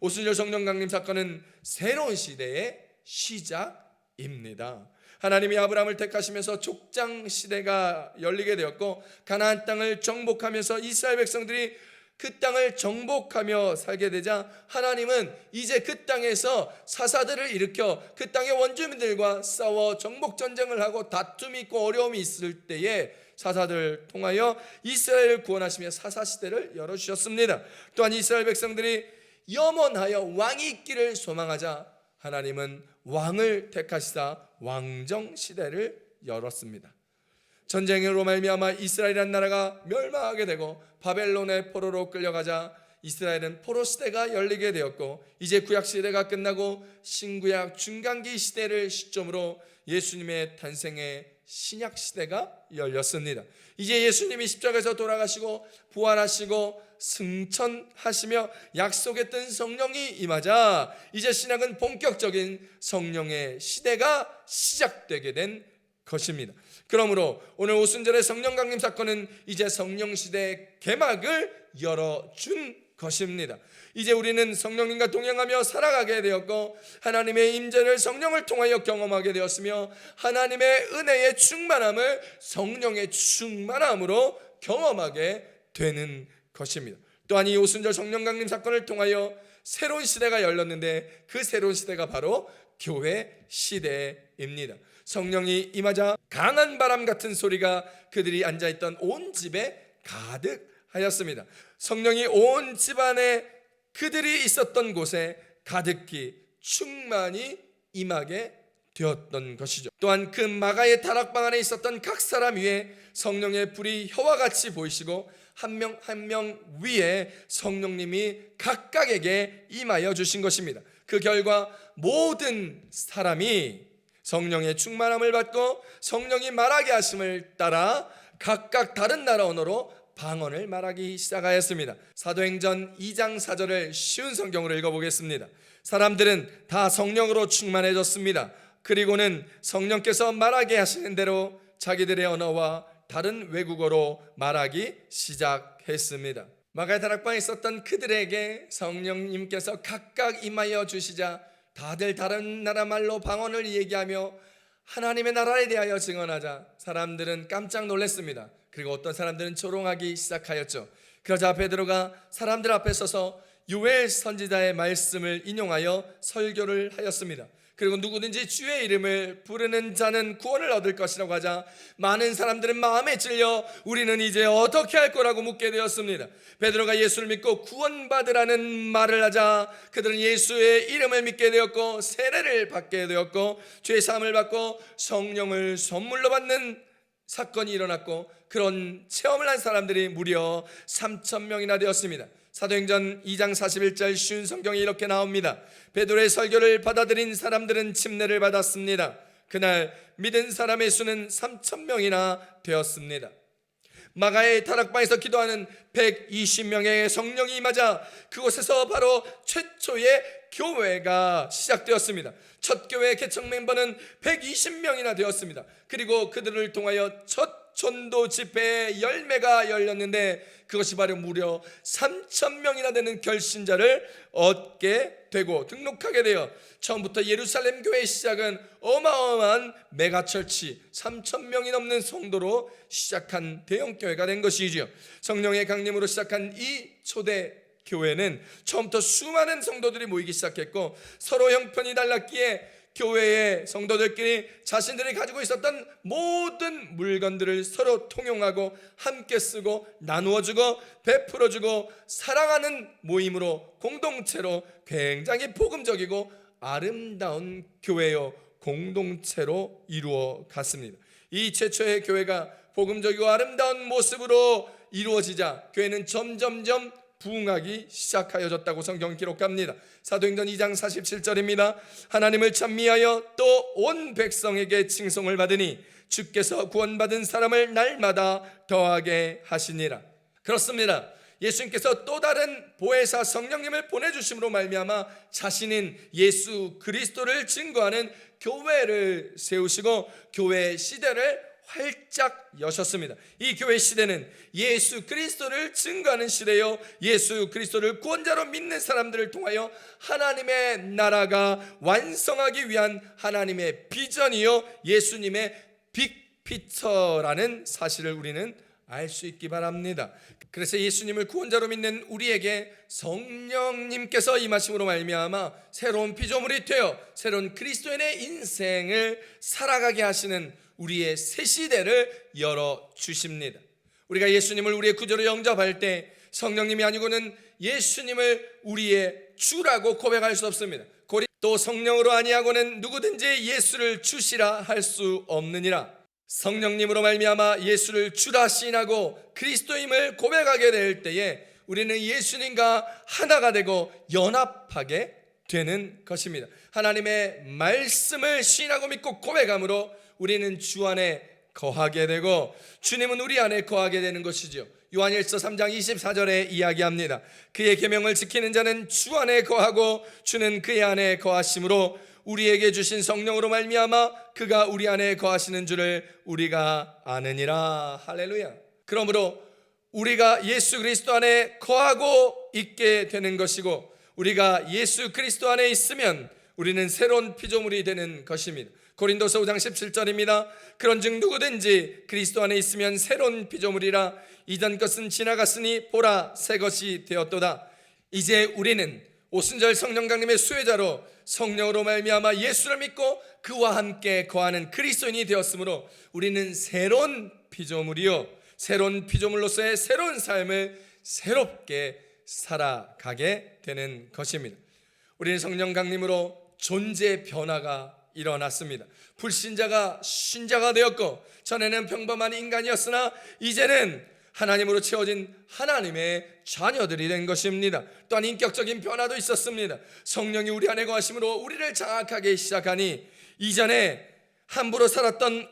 오순절 성령 강림 사건은 새로운 시대의 시작입니다. 하나님이 아브라함을 택하시면서 족장 시대가 열리게 되었고 가나안 땅을 정복하면서 이스라엘 백성들이 그 땅을 정복하며 살게 되자 하나님은 이제 그 땅에서 사사들을 일으켜 그 땅의 원주민들과 싸워 정복 전쟁을 하고 다툼이 있고 어려움이 있을 때에 사사들을 통하여 이스라엘을 구원하시며 사사시대를 열어주셨습니다. 또한 이스라엘 백성들이 염원하여 왕이 있기를 소망하자 하나님은 왕을 택하시사 왕정시대를 열었습니다. 전쟁으로 말미암아 이스라엘이라는 나라가 멸망하게 되고 바벨론의 포로로 끌려가자 이스라엘은 포로 시대가 열리게 되었고 이제 구약 시대가 끝나고 신구약 중간기 시대를 시점으로 예수님의 탄생의 신약 시대가 열렸습니다. 이제 예수님이 십자가에서 돌아가시고 부활하시고 승천하시며 약속했던 성령이 임하자 이제 신약은 본격적인 성령의 시대가 시작되게 된 것입니다. 그러므로 오늘 오순절의 성령 강림 사건은 이제 성령 시대의 개막을 열어준 것입니다. 이제 우리는 성령님과 동행하며 살아가게 되었고 하나님의 임재를 성령을 통하여 경험하게 되었으며 하나님의 은혜의 충만함을 성령의 충만함으로 경험하게 되는 것입니다. 또한 이 오순절 성령 강림 사건을 통하여 새로운 시대가 열렸는데 그 새로운 시대가 바로 교회 시대입니다. 성령이 임하자 강한 바람 같은 소리가 그들이 앉아있던 온 집에 가득하였습니다. 성령이 온 집안에 그들이 있었던 곳에 가득히 충만히 임하게 되었던 것이죠. 또한 그 마가의 다락방 안에 있었던 각 사람 위에 성령의 불이 혀와 같이 보이시고 한 명 한 명 위에 성령님이 각각에게 임하여 주신 것입니다. 그 결과 모든 사람이 성령의 충만함을 받고 성령이 말하게 하심을 따라 각각 다른 나라 언어로 방언을 말하기 시작하였습니다. 사도행전 2장 4절을 쉬운 성경으로 읽어보겠습니다. 사람들은 다 성령으로 충만해졌습니다. 그리고는 성령께서 말하게 하시는 대로 자기들의 언어와 다른 외국어로 말하기 시작했습니다. 마가의 다락방에 있었던 그들에게 성령님께서 각각 임하여 주시자 다들 다른 나라 말로 방언을 얘기하며 하나님의 나라에 대하여 증언하자 사람들은 깜짝 놀랐습니다. 그리고 어떤 사람들은 조롱하기 시작하였죠. 그러자 베드로가 사람들 앞에 서서 요엘 선지자의 말씀을 인용하여 설교를 하였습니다. 그리고 누구든지 주의 이름을 부르는 자는 구원을 얻을 것이라고 하자 많은 사람들은 마음에 찔려 우리는 이제 어떻게 할 거라고 묻게 되었습니다. 베드로가 예수를 믿고 구원받으라는 말을 하자 그들은 예수의 이름을 믿게 되었고 세례를 받게 되었고 죄 사함을 받고 성령을 선물로 받는 사건이 일어났고 그런 체험을 한 사람들이 무려 3,000명이나 되었습니다. 사도행전 2장 41절 쉬운 성경에 이렇게 나옵니다. 베드로의 설교를 받아들인 사람들은 침례를 받았습니다. 그날 믿은 사람의 수는 3,000명이나 되었습니다. 마가의 다락방에서 기도하는 120명의 성령이 임하자 그곳에서 바로 최초의 교회가 시작되었습니다. 첫 교회 개척 멤버는 120명이나 되었습니다. 그리고 그들을 통하여 첫 전도 집회의 열매가 열렸는데 그것이 바로 무려 3,000명이나 되는 결신자를 얻게 되고 등록하게 되어 처음부터 예루살렘 교회의 시작은 어마어마한 메가철치 3,000명이 넘는 성도로 시작한 대형교회가 된 것이지요. 성령의 강림으로 시작한 이 초대 교회는 처음부터 수많은 성도들이 모이기 시작했고 서로 형편이 달랐기에 교회의 성도들끼리 자신들이 가지고 있었던 모든 물건들을 서로 통용하고 함께 쓰고 나누어주고 베풀어주고 사랑하는 모임으로 공동체로 굉장히 복음적이고 아름다운 교회요 공동체로 이루어 갔습니다. 이 최초의 교회가 복음적이고 아름다운 모습으로 이루어지자 교회는 점점점 부흥하기 시작하여졌다고 성경 기록합니다. 사도행전 2장 47절입니다. 하나님을 찬미하여 또 온 백성에게 칭송을 받으니 주께서 구원받은 사람을 날마다 더하게 하시니라. 그렇습니다. 예수님께서 또 다른 보혜사 성령님을 보내주심으로 말미암아 자신인 예수 그리스도를 증거하는 교회를 세우시고 교회 시대를 활짝 여셨습니다. 이 교회 시대는 예수 그리스도를 증거하는 시대요 예수 그리스도를 구원자로 믿는 사람들을 통하여 하나님의 나라가 완성하기 위한 하나님의 비전이요 예수님의 빅피처라는 사실을 우리는 알 수 있기 바랍니다. 그래서 예수님을 구원자로 믿는 우리에게 성령님께서 임하심으로 말미암아 새로운 피조물이 되어 새로운 그리스도인의 인생을 살아가게 하시는 우리의 새 시대를 열어주십니다. 우리가 예수님을 우리의 구주로 영접할 때 성령님이 아니고는 예수님을 우리의 주라고 고백할 수 없습니다. 또 성령으로 아니하고는 누구든지 예수를 주시라 할 수 없느니라. 성령님으로 말미암아 예수를 주라 시인하고 그리스도임을 고백하게 될 때에 우리는 예수님과 하나가 되고 연합하게 되는 것입니다. 하나님의 말씀을 시인하고 믿고 고백함으로 우리는 주 안에 거하게 되고 주님은 우리 안에 거하게 되는 것이죠. 요한일서 3장 24절에 이야기합니다. 그의 계명을 지키는 자는 주 안에 거하고 주는 그의 안에 거하심으로 우리에게 주신 성령으로 말미암아 그가 우리 안에 거하시는 줄을 우리가 아느니라. 할렐루야. 그러므로 우리가 예수 그리스도 안에 거하고 있게 되는 것이고 우리가 예수 그리스도 안에 있으면 우리는 새로운 피조물이 되는 것입니다. 고린도서 5장 17절입니다. 그런즉 누구든지 그리스도 안에 있으면 새로운 피조물이라 이전 것은 지나갔으니 보라 새 것이 되었도다. 이제 우리는 오순절 성령 강림의 수혜자로 성령으로 말미암아 예수를 믿고 그와 함께 거하는 그리스도인이 되었으므로 우리는 새로운 피조물이요 새로운 피조물로서의 새로운 삶을 새롭게 살아가게 되는 것입니다. 우리는 성령 강림으로 존재 변화가 일어났습니다. 불신자가 신자가 되었고 전에는 평범한 인간이었으나 이제는 하나님으로 채워진 하나님의 자녀들이 된 것입니다. 또한 인격적인 변화도 있었습니다. 성령이 우리 안에 거하심으로 우리를 장악하기 시작하니 이전에 함부로 살았던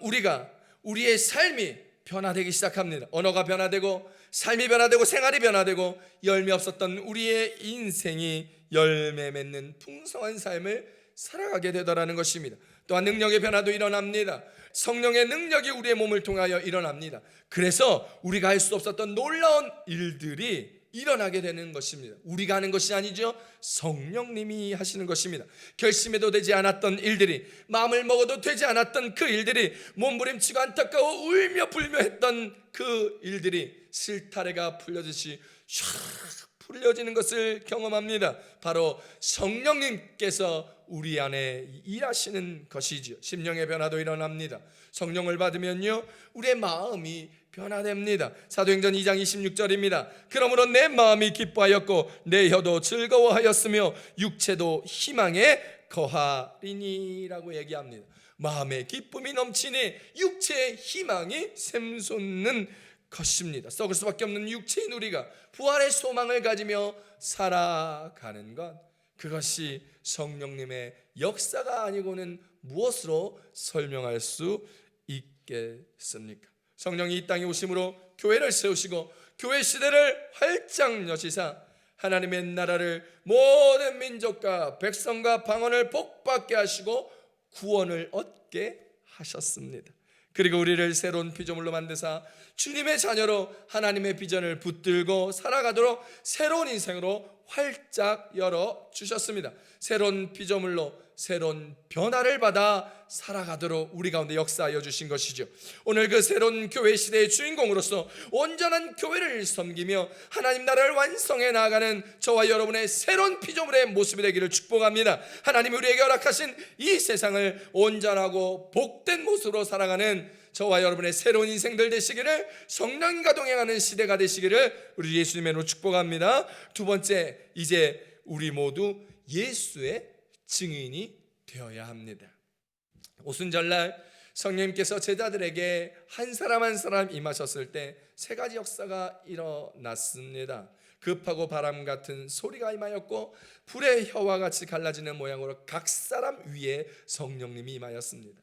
우리의 삶이 변화되기 시작합니다. 언어가 변화되고 삶이 변화되고 생활이 변화되고 열매 없었던 우리의 인생이 열매 맺는 풍성한 삶을 살아가게 되더라는 것입니다. 또한 능력의 변화도 일어납니다. 성령의 능력이 우리의 몸을 통하여 일어납니다. 그래서 우리가 할 수 없었던 놀라운 일들이 일어나게 되는 것입니다. 우리가 하는 것이 아니죠. 성령님이 하시는 것입니다. 결심해도 되지 않았던 일들이, 마음을 먹어도 되지 않았던 그 일들이, 몸부림치고 안타까워 울며 불며 했던 그 일들이 실타래가 풀려듯이 샥 풀려지는 것을 경험합니다. 바로 성령님께서 우리 안에 일하시는 것이지요. 심령의 변화도 일어납니다. 성령을 받으면요 우리의 마음이 변화됩니다. 사도행전 2장 26절입니다. 그러므로 내 마음이 기뻐하였고 내 혀도 즐거워하였으며 육체도 희망에 거하리니라고 얘기합니다. 마음의 기쁨이 넘치니 육체의 희망이 샘솟는 것입니다. 썩을 수밖에 없는 육체인 우리가 부활의 소망을 가지며 살아가는 것, 그것이 성령님의 역사가 아니고는 무엇으로 설명할 수 있겠습니까? 성령이 이 땅에 오심으로 교회를 세우시고 교회 시대를 활짝 여시사 하나님의 나라를 모든 민족과 백성과 방언을 복받게 하시고 구원을 얻게 하셨습니다. 그리고 우리를 새로운 피조물로 만드사 주님의 자녀로 하나님의 비전을 붙들고 살아가도록 새로운 인생으로 활짝 열어주셨습니다. 새로운 피조물로 새로운 변화를 받아 살아가도록 우리 가운데 역사하여 주신 것이죠. 오늘 그 새로운 교회 시대의 주인공으로서 온전한 교회를 섬기며 하나님 나라를 완성해 나아가는 저와 여러분의 새로운 피조물의 모습이 되기를 축복합니다. 하나님이 우리에게 허락하신 이 세상을 온전하고 복된 모습으로 살아가는 저와 여러분의 새로운 인생들 되시기를, 성령님과 동행하는 시대가 되시기를 우리 예수님의 이름으로 축복합니다. 두 번째, 이제 우리 모두 예수의 증인이 되어야 합니다. 오순절날 성령님께서 제자들에게 한 사람 한 사람 임하셨을 때 세 가지 역사가 일어났습니다. 급하고 바람 같은 소리가 임하였고 불의 혀와 같이 갈라지는 모양으로 각 사람 위에 성령님이 임하였습니다.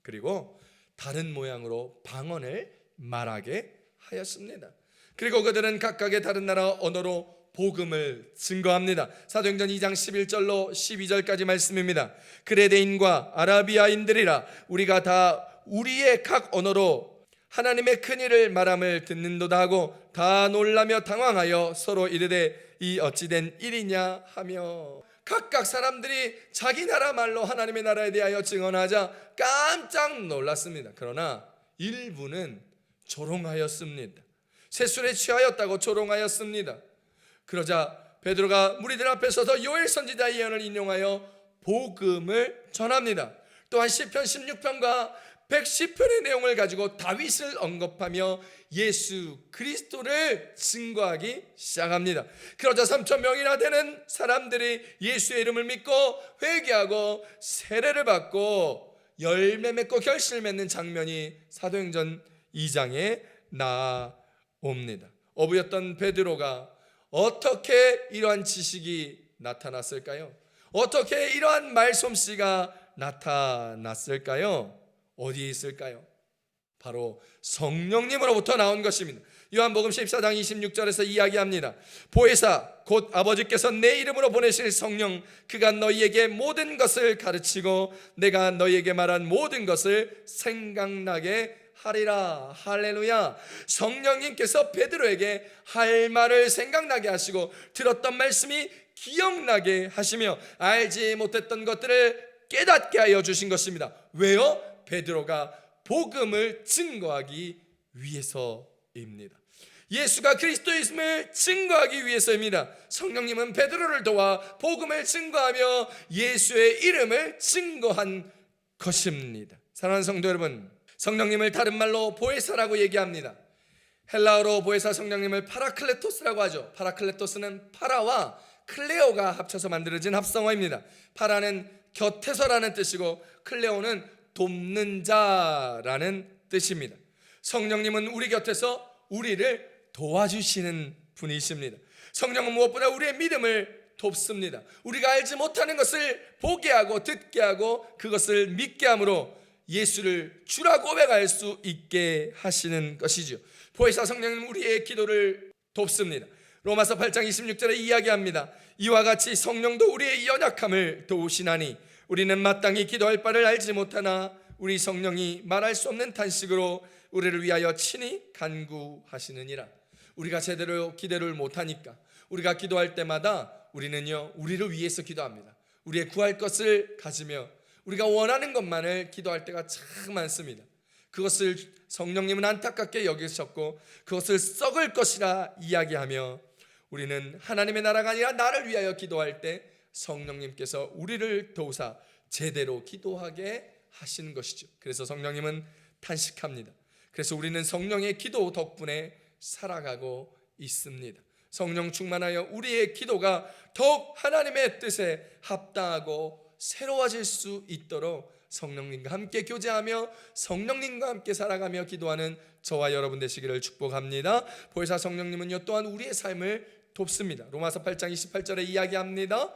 그리고 다른 모양으로 방언을 말하게 하였습니다. 그리고 그들은 각각의 다른 나라 언어로 복음을 증거합니다. 사도행전 2장 11절로 12절까지 말씀입니다. 그레데인과 아라비아인들이라 우리가 다 우리의 각 언어로 하나님의 큰 일을 말함을 듣는도다 하고 다 놀라며 당황하여 서로 이르되 이 어찌된 일이냐 하며, 각각 사람들이 자기 나라 말로 하나님의 나라에 대하여 증언하자 깜짝 놀랐습니다. 그러나 일부는 조롱하였습니다. 세술에 취하였다고 조롱하였습니다. 그러자 베드로가 무리들 앞에 서서 요엘 선지자의 예언을 인용하여 복음을 전합니다. 또한 시편 16편과 110편의 내용을 가지고 다윗을 언급하며 예수 그리스도를 증거하기 시작합니다. 그러자 3,000명이나 되는 사람들이 예수의 이름을 믿고 회개하고 세례를 받고 열매 맺고 결실 맺는 장면이 사도행전 2장에 나옵니다. 어부였던 베드로가 어떻게 이러한 지식이 나타났을까요? 어떻게 이러한 말솜씨가 나타났을까요? 어디에 있을까요? 바로 성령님으로부터 나온 것입니다. 요한복음 14장 26절에서 이야기합니다. 보혜사 곧 아버지께서 내 이름으로 보내실 성령, 그가 너희에게 모든 것을 가르치고 내가 너희에게 말한 모든 것을 생각나게 하리라. 할렐루야. 성령님께서 베드로에게 할 말을 생각나게 하시고 들었던 말씀이 기억나게 하시며 알지 못했던 것들을 깨닫게 하여 주신 것입니다. 왜요? 베드로가 복음을 증거하기 위해서입니다. 예수가 그리스도이심을 증거하기 위해서입니다. 성령님은 베드로를 도와 복음을 증거하며 예수의 이름을 증거한 것입니다. 사랑하는 성도 여러분, 성령님을 다른 말로 보혜사라고 얘기합니다. 헬라어로 보혜사 성령님을 파라클레토스라고 하죠. 파라클레토스는 파라와 클레오가 합쳐서 만들어진 합성어입니다. 파라는 곁에서라는 뜻이고 클레오는 돕는 자라는 뜻입니다. 성령님은 우리 곁에서 우리를 도와주시는 분이십니다. 성령은 무엇보다 우리의 믿음을 돕습니다. 우리가 알지 못하는 것을 보게 하고 듣게 하고 그것을 믿게 함으로 예수를 주라 고백할 수 있게 하시는 것이죠. 보혜사 성령은 우리의 기도를 돕습니다. 로마서 8장 26절에 이야기합니다. 이와 같이 성령도 우리의 연약함을 도우시나니 우리는 마땅히 기도할 바를 알지 못하나 우리 성령이 말할 수 없는 탄식으로 우리를 위하여 친히 간구하시느니라. 우리가 제대로 기도를 못하니까 우리가 기도할 때마다 우리는요, 우리를 위해서 기도합니다. 우리의 구할 것을 가지며 우리가 원하는 것만을 기도할 때가 참 많습니다. 그것을 성령님은 안타깝게 여기셨고 그것을 썩을 것이라 이야기하며 우리는 하나님의 나라가 아니라 나를 위하여 기도할 때 성령님께서 우리를 도우사 제대로 기도하게 하시는 것이죠. 그래서 성령님은 탄식합니다. 그래서 우리는 성령의 기도 덕분에 살아가고 있습니다. 성령 충만하여 우리의 기도가 더욱 하나님의 뜻에 합당하고 새로워질 수 있도록 성령님과 함께 교제하며 성령님과 함께 살아가며 기도하는 저와 여러분 되시기를 축복합니다. 보혜사 성령님은요 또한 우리의 삶을 돕습니다. 로마서 8장 28절에 이야기합니다.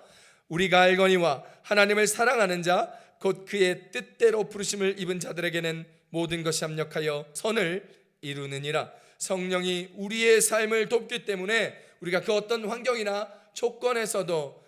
우리가 알거니와 하나님을 사랑하는 자 곧 그의 뜻대로 부르심을 입은 자들에게는 모든 것이 합력하여 선을 이루느니라. 성령이 우리의 삶을 돕기 때문에 우리가 그 어떤 환경이나 조건에서도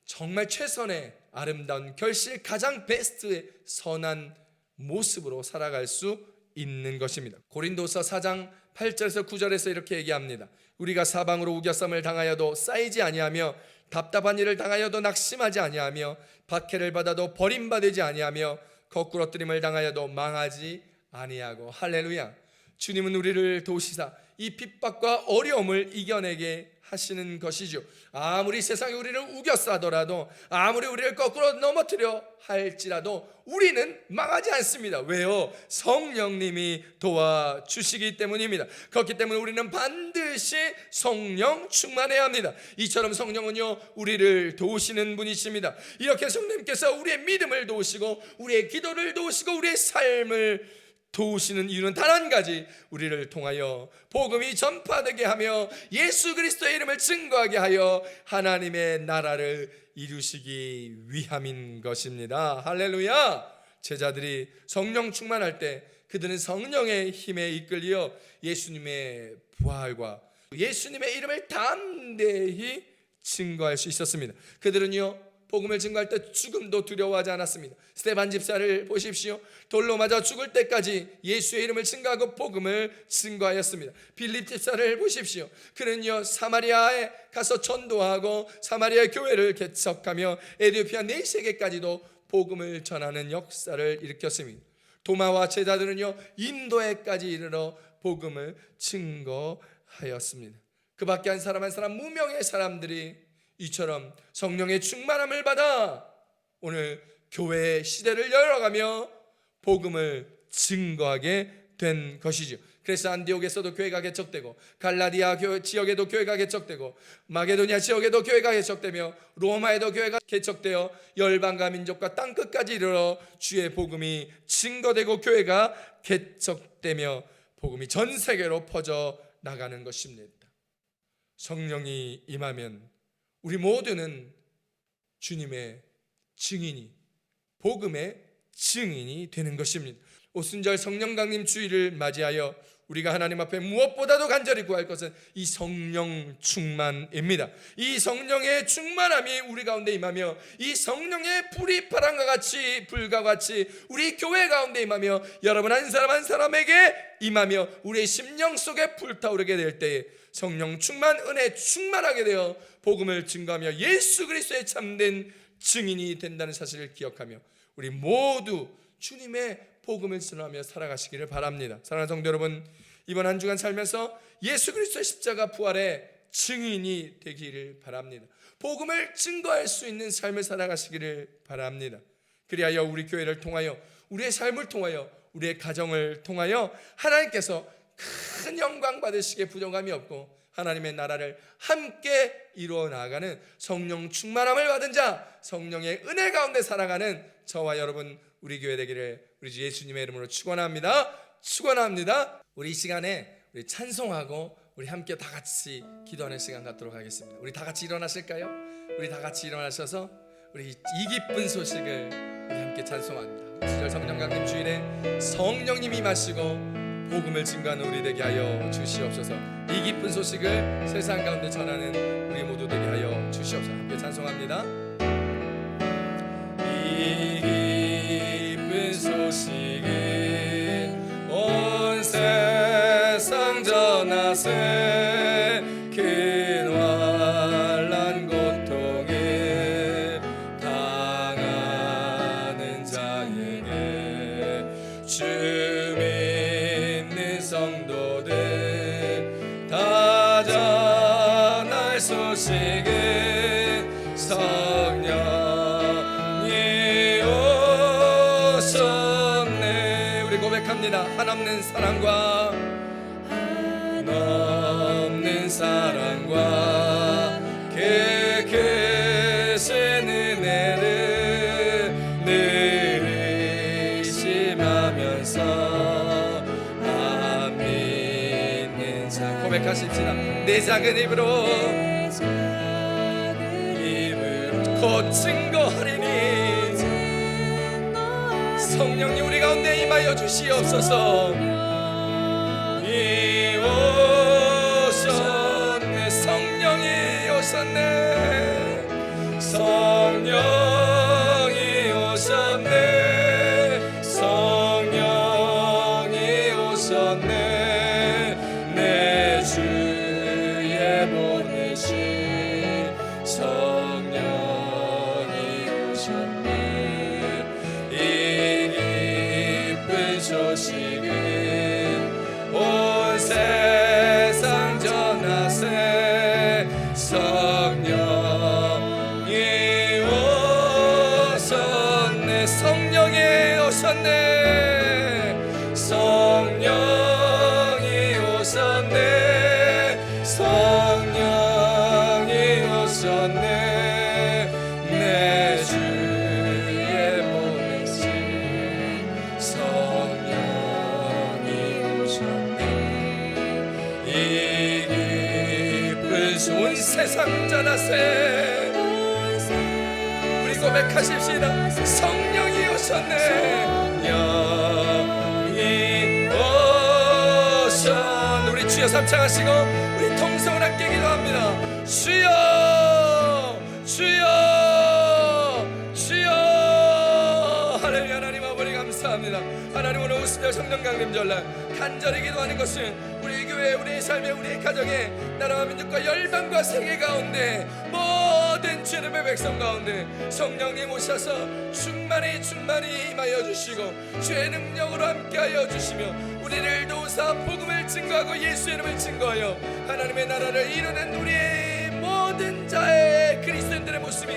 정말 최선의 아름다운 결실, 가장 베스트의 선한 모습으로 살아갈 수 있는 것입니다. 고린도서 4장 8절에서 9절에서 이렇게 얘기합니다. 우리가 사방으로 우겨쌈을 당하여도 쌓이지 아니하며 답답한 일을 당하여도 낙심하지 아니하며 박해를 받아도 버림받지 아니하며 거꾸러뜨림을 당하여도 망하지 아니하고. 할렐루야. 주님은 우리를 도우시사 이 핍박과 어려움을 이겨내게 하시는 것이죠. 아무리 세상이 우리를 우겨싸 하더라도, 아무리 우리를 거꾸로 넘어뜨려 할지라도 우리는 망하지 않습니다. 왜요? 성령님이 도와주시기 때문입니다. 그렇기 때문에 우리는 반드시 성령 충만해야 합니다. 이처럼 성령은요, 우리를 도우시는 분이십니다. 이렇게 성령님께서 우리의 믿음을 도우시고 우리의 기도를 도우시고 우리의 삶을 도우시는 이유는 단 한 가지, 우리를 통하여 복음이 전파되게 하며 예수 그리스도의 이름을 증거하게 하여 하나님의 나라를 이루시기 위함인 것입니다. 할렐루야. 제자들이 성령 충만할 때 그들은 성령의 힘에 이끌려 예수님의 부활과 예수님의 이름을 담대히 증거할 수 있었습니다. 그들은요, 복음을 증거할 때 죽음도 두려워하지 않았습니다. 스데반 집사를 보십시오. 돌로 맞아 죽을 때까지 예수의 이름을 증거하고 복음을 증거하였습니다. 빌립 집사를 보십시오. 그는요, 사마리아에 가서 전도하고 사마리아 교회를 개척하며 에티오피아 내세계까지도 복음을 전하는 역사를 일으켰습니다. 도마와 제자들은요, 인도에까지 이르러 복음을 증거하였습니다. 그 밖에 한 사람 한 사람 무명의 사람들이 이처럼 성령의 충만함을 받아 오늘 교회의 시대를 열어가며 복음을 증거하게 된 것이죠. 그래서 안디옥에서도 교회가 개척되고 갈라디아 지역에도 교회가 개척되고 마게도니아 지역에도 교회가 개척되며 로마에도 교회가 개척되어 열방과 민족과 땅끝까지 이르러 주의 복음이 증거되고 교회가 개척되며 복음이 전 세계로 퍼져 나가는 것입니다. 성령이 임하면 우리 모두는 주님의 증인이, 복음의 증인이 되는 것입니다. 오순절 성령 강림 주일을 맞이하여 우리가 하나님 앞에 무엇보다도 간절히 구할 것은 이 성령 충만입니다. 이 성령의 충만함이 우리 가운데 임하며 이 성령의 불이 바람과 같이 불과 같이 우리 교회 가운데 임하며 여러분 한 사람 한 사람에게 임하며 우리의 심령 속에 불타오르게 될 때에 성령 충만, 은혜 충만하게 되어 복음을 증거하며 예수 그리스도의 참된 증인이 된다는 사실을 기억하며 우리 모두 주님의 복음을 전하며 살아가시기를 바랍니다. 사랑하는 성도 여러분, 이번 한 주간 살면서 예수 그리스도의 십자가 부활의 증인이 되기를 바랍니다. 복음을 증거할 수 있는 삶을 살아가시기를 바랍니다. 그리하여 우리 교회를 통하여, 우리의 삶을 통하여, 우리의 가정을 통하여 하나님께서 큰 영광 받으시기에 부족함이 없고 하나님의 나라를 함께 이루어 나가는 성령 충만함을 받은 자, 성령의 은혜 가운데 살아가는 저와 여러분 우리 교회 되기를 우리 주 예수님의 이름으로 축원합니다. 축원합니다. 우리 이 시간에 우리 찬송하고 우리 함께 다 같이 기도하는 시간 갖도록 하겠습니다. 우리 다 같이 일어나실까요? 우리 다 같이 일어나셔서 우리 이 기쁜 소식을 우리 함께 찬송합니다. 오순절 성령 강림 주일에 성령님이 임하시고 복음을 증거하는 우리 되게 하여 주시옵소서. 이 기쁜 소식을 세상 가운데 전하는 우리 모두 되게 하여 주시옵소서. 함께 찬송합니다. 이 기쁜 소식을 온 세상 전하세. 큰 환난 고통을 당하는 자에게 주 믿는 성도들 다 전할 소식은 성령이 오셨네. 우리 고백합니다. 한없는 사랑과 한없는 사랑과 그 크신 은혜를 늘 의심하면서 안 믿는 자 고백하십시다. 내 작은 입으로 곧 증거하리니 성령님 우리 가운데 임하여 주시옵소서. 이 오셨네. 성령이 오셨네. 성령이 오셨네. 성령이 성령이 오셨네. 성령이 오셨네. 성령이 오셨네. 성령이 오셨네. 내 주에 보내신 성령이 오셨네. 이 깊은 온 세상 전하세. 우리 고백하십시다. 성령이 오셨네. 성령이 오셨네. 우리 주여 삼창하시고 우리 통성을 함께 기도합니다. 주여 주여 주여. 할렐루야. 하나님 아버지 감사합니다. 하나님 오늘 오순절 성령 강림 전날 간절히 기도하는 것은 우리 교회, 우리의 삶에, 우리의 가정에, 나라와 민족과 열방과 세계 가운데 모든 주님의 백성 가운데 성령님 오셔서 충만히 임하여 주시고 주의 능력으로 함께하여 주시며 우리를 도우사 복음을 증거하고 예수의 이름을 증거하여 하나님의 나라를 이루는 우리의 모든 자의 그리스도인들의 모습이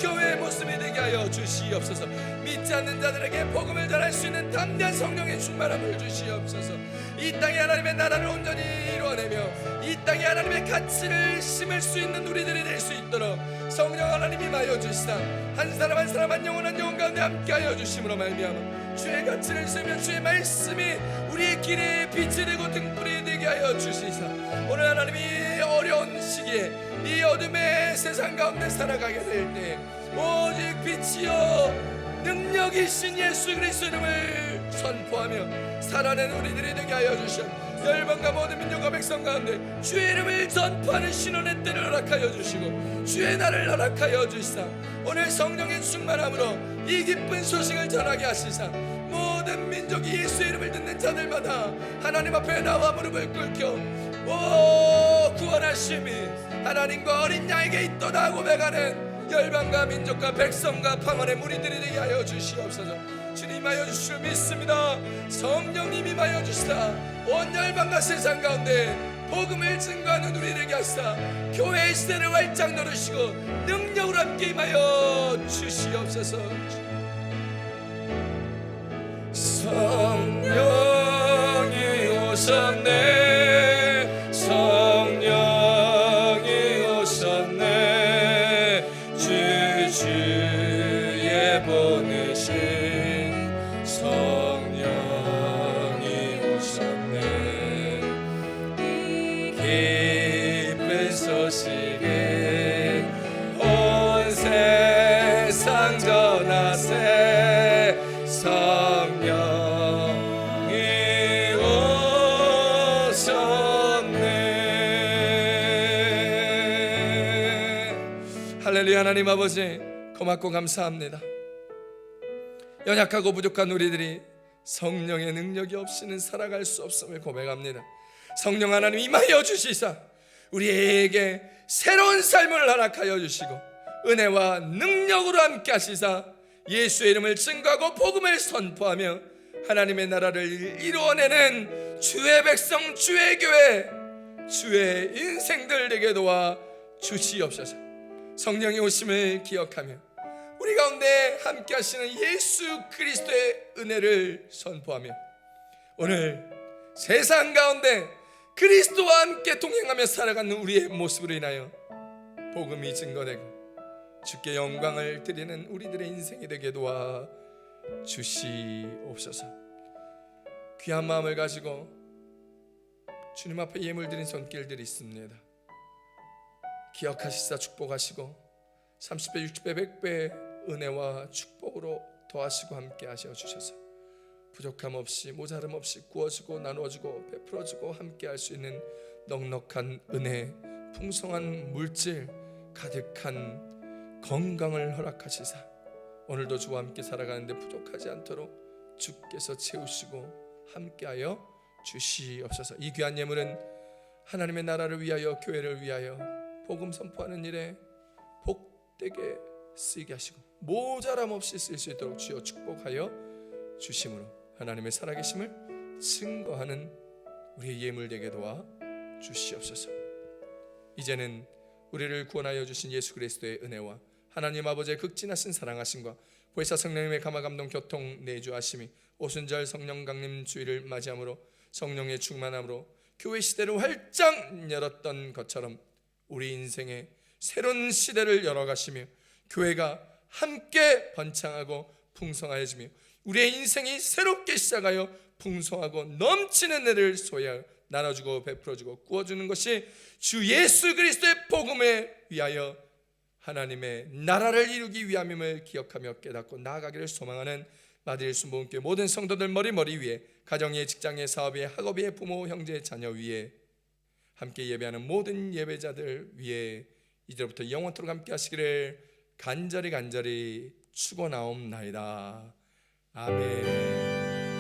교회의 모습이 되게 하여 주시옵소서. 믿지 않는 자들에게 복음을 전할 수 있는 담대한 성령의 충만함을 주시옵소서. 이 땅에 하나님의 나라를 온전히 이루어내며 이 땅에 하나님의 가치를 심을 수 있는 우리들이 될 수 있도록 성령 하나님이 임하여 주시사 한 사람 한 사람 한 영혼 한 영혼 가운데 함께하여 주심으로 말미암아 주의 가치를 세우며 주의 말씀이 우리의 길에 빛이 되고 등불이 되게 하여 주시사 오늘 하나님이 어려운 시기에 이 어둠의 세상 가운데 살아가게 될 때 오직 빛이요 능력이신 예수 그리스도 이름을 선포하며 살아낸 우리들이 되게 하여 주시옵. 열방과 모든 민족과 백성 가운데 주의 이름을 전파하는 신원의 때를 허락하여 주시고 주의 날을 허락하여 주시사 오늘 성령의 충만함으로 이 기쁜 소식을 전하게 하시사 모든 민족이 예수의 이름을 듣는 자들마다 하나님 앞에 나와 무릎을 꿇겨 오 구원하심이 하나님과 어린 양에게 있도다 고백하는 열방과 민족과 백성과 방언의 무리들이 되게 하여 주시옵소서. 주님 하여 주시오 믿습니다. 성령님 임하여 주시다 온 열방과 세상 가운데 복음을 증거하는 우리에게 하시다 교회의 시대를 활짝 열으시고 능력으로 함께 임하여 주시옵소서. 성령이 오셨네. 성령이 오셨네. 주의 보내신 성령이 오셨네. 기쁜 소식에 온 세상 전하세 성령이 오셨네. 할렐루야. 하나님 아버지 고맙고 감사합니다. 연약하고 부족한 우리들이 성령의 능력이 없이는 살아갈 수 없음을 고백합니다. 성령 하나님 임하여 주시사 우리에게 새로운 삶을 허락하여 주시고 은혜와 능력으로 함께 하시사 예수의 이름을 증거하고 복음을 선포하며 하나님의 나라를 이루어내는 주의 백성, 주의 교회, 주의 인생들 되게 도와 주시옵소서. 성령의 오심을 기억하며 우리 가운데 함께 하시는 예수 그리스도의 은혜를 선포하며 오늘 세상 가운데 그리스도와 함께 동행하며 살아가는 우리의 모습으로 인하여 복음이 증거되고 주께 영광을 드리는 우리들의 인생이 되게 도와 주시옵소서. 귀한 마음을 가지고 주님 앞에 예물 드린 손길들이 있습니다. 기억하시사 축복하시고 30배, 60배, 100배 은혜와 축복으로 도와시고 함께 하셔 주셔서 부족함 없이 모자람 없이 구워주고 나누어주고 베풀어주고 함께 할 수 있는 넉넉한 은혜, 풍성한 물질, 가득한 건강을 허락하시사 오늘도 주와 함께 살아가는데 부족하지 않도록 주께서 채우시고 함께하여 주시옵소서. 이 귀한 예물은 하나님의 나라를 위하여 교회를 위하여 복음 선포하는 일에 복되게 쓰이게 하시고 모자람 없이 쓸 수 있도록 주여 축복하여 주심으로 하나님의 살아계심을 증거하는 우리의 예물 되게 도와 주시옵소서. 이제는 우리를 구원하여 주신 예수 그리스도의 은혜와 하나님 아버지의 극진하신 사랑하심과 보혜사 성령님의 감화감동 교통 내주하심이 오순절 성령 강림 주일을 맞이함으로 성령의 충만함으로 교회 시대를 활짝 열었던 것처럼 우리 인생에 새로운 시대를 열어가시며 교회가 함께 번창하고 풍성하여지며 우리의 인생이 새롭게 시작하여 풍성하고 넘치는 애를 소유하여 나눠주고 베풀어주고 구워주는 것이 주 예수 그리스도의 복음에 위하여 하나님의 나라를 이루기 위함임을 기억하며 깨닫고 나아가기를 소망하는 마드릴 순복음교회 모든 성도들 머리 위에 가정의 직장의 사업의 학업의 부모 형제 자녀 위에 함께 예배하는 모든 예배자들 위에 이제부터 영원토록 함께 하시기를 간절히 축원하옵나이다. 아멘.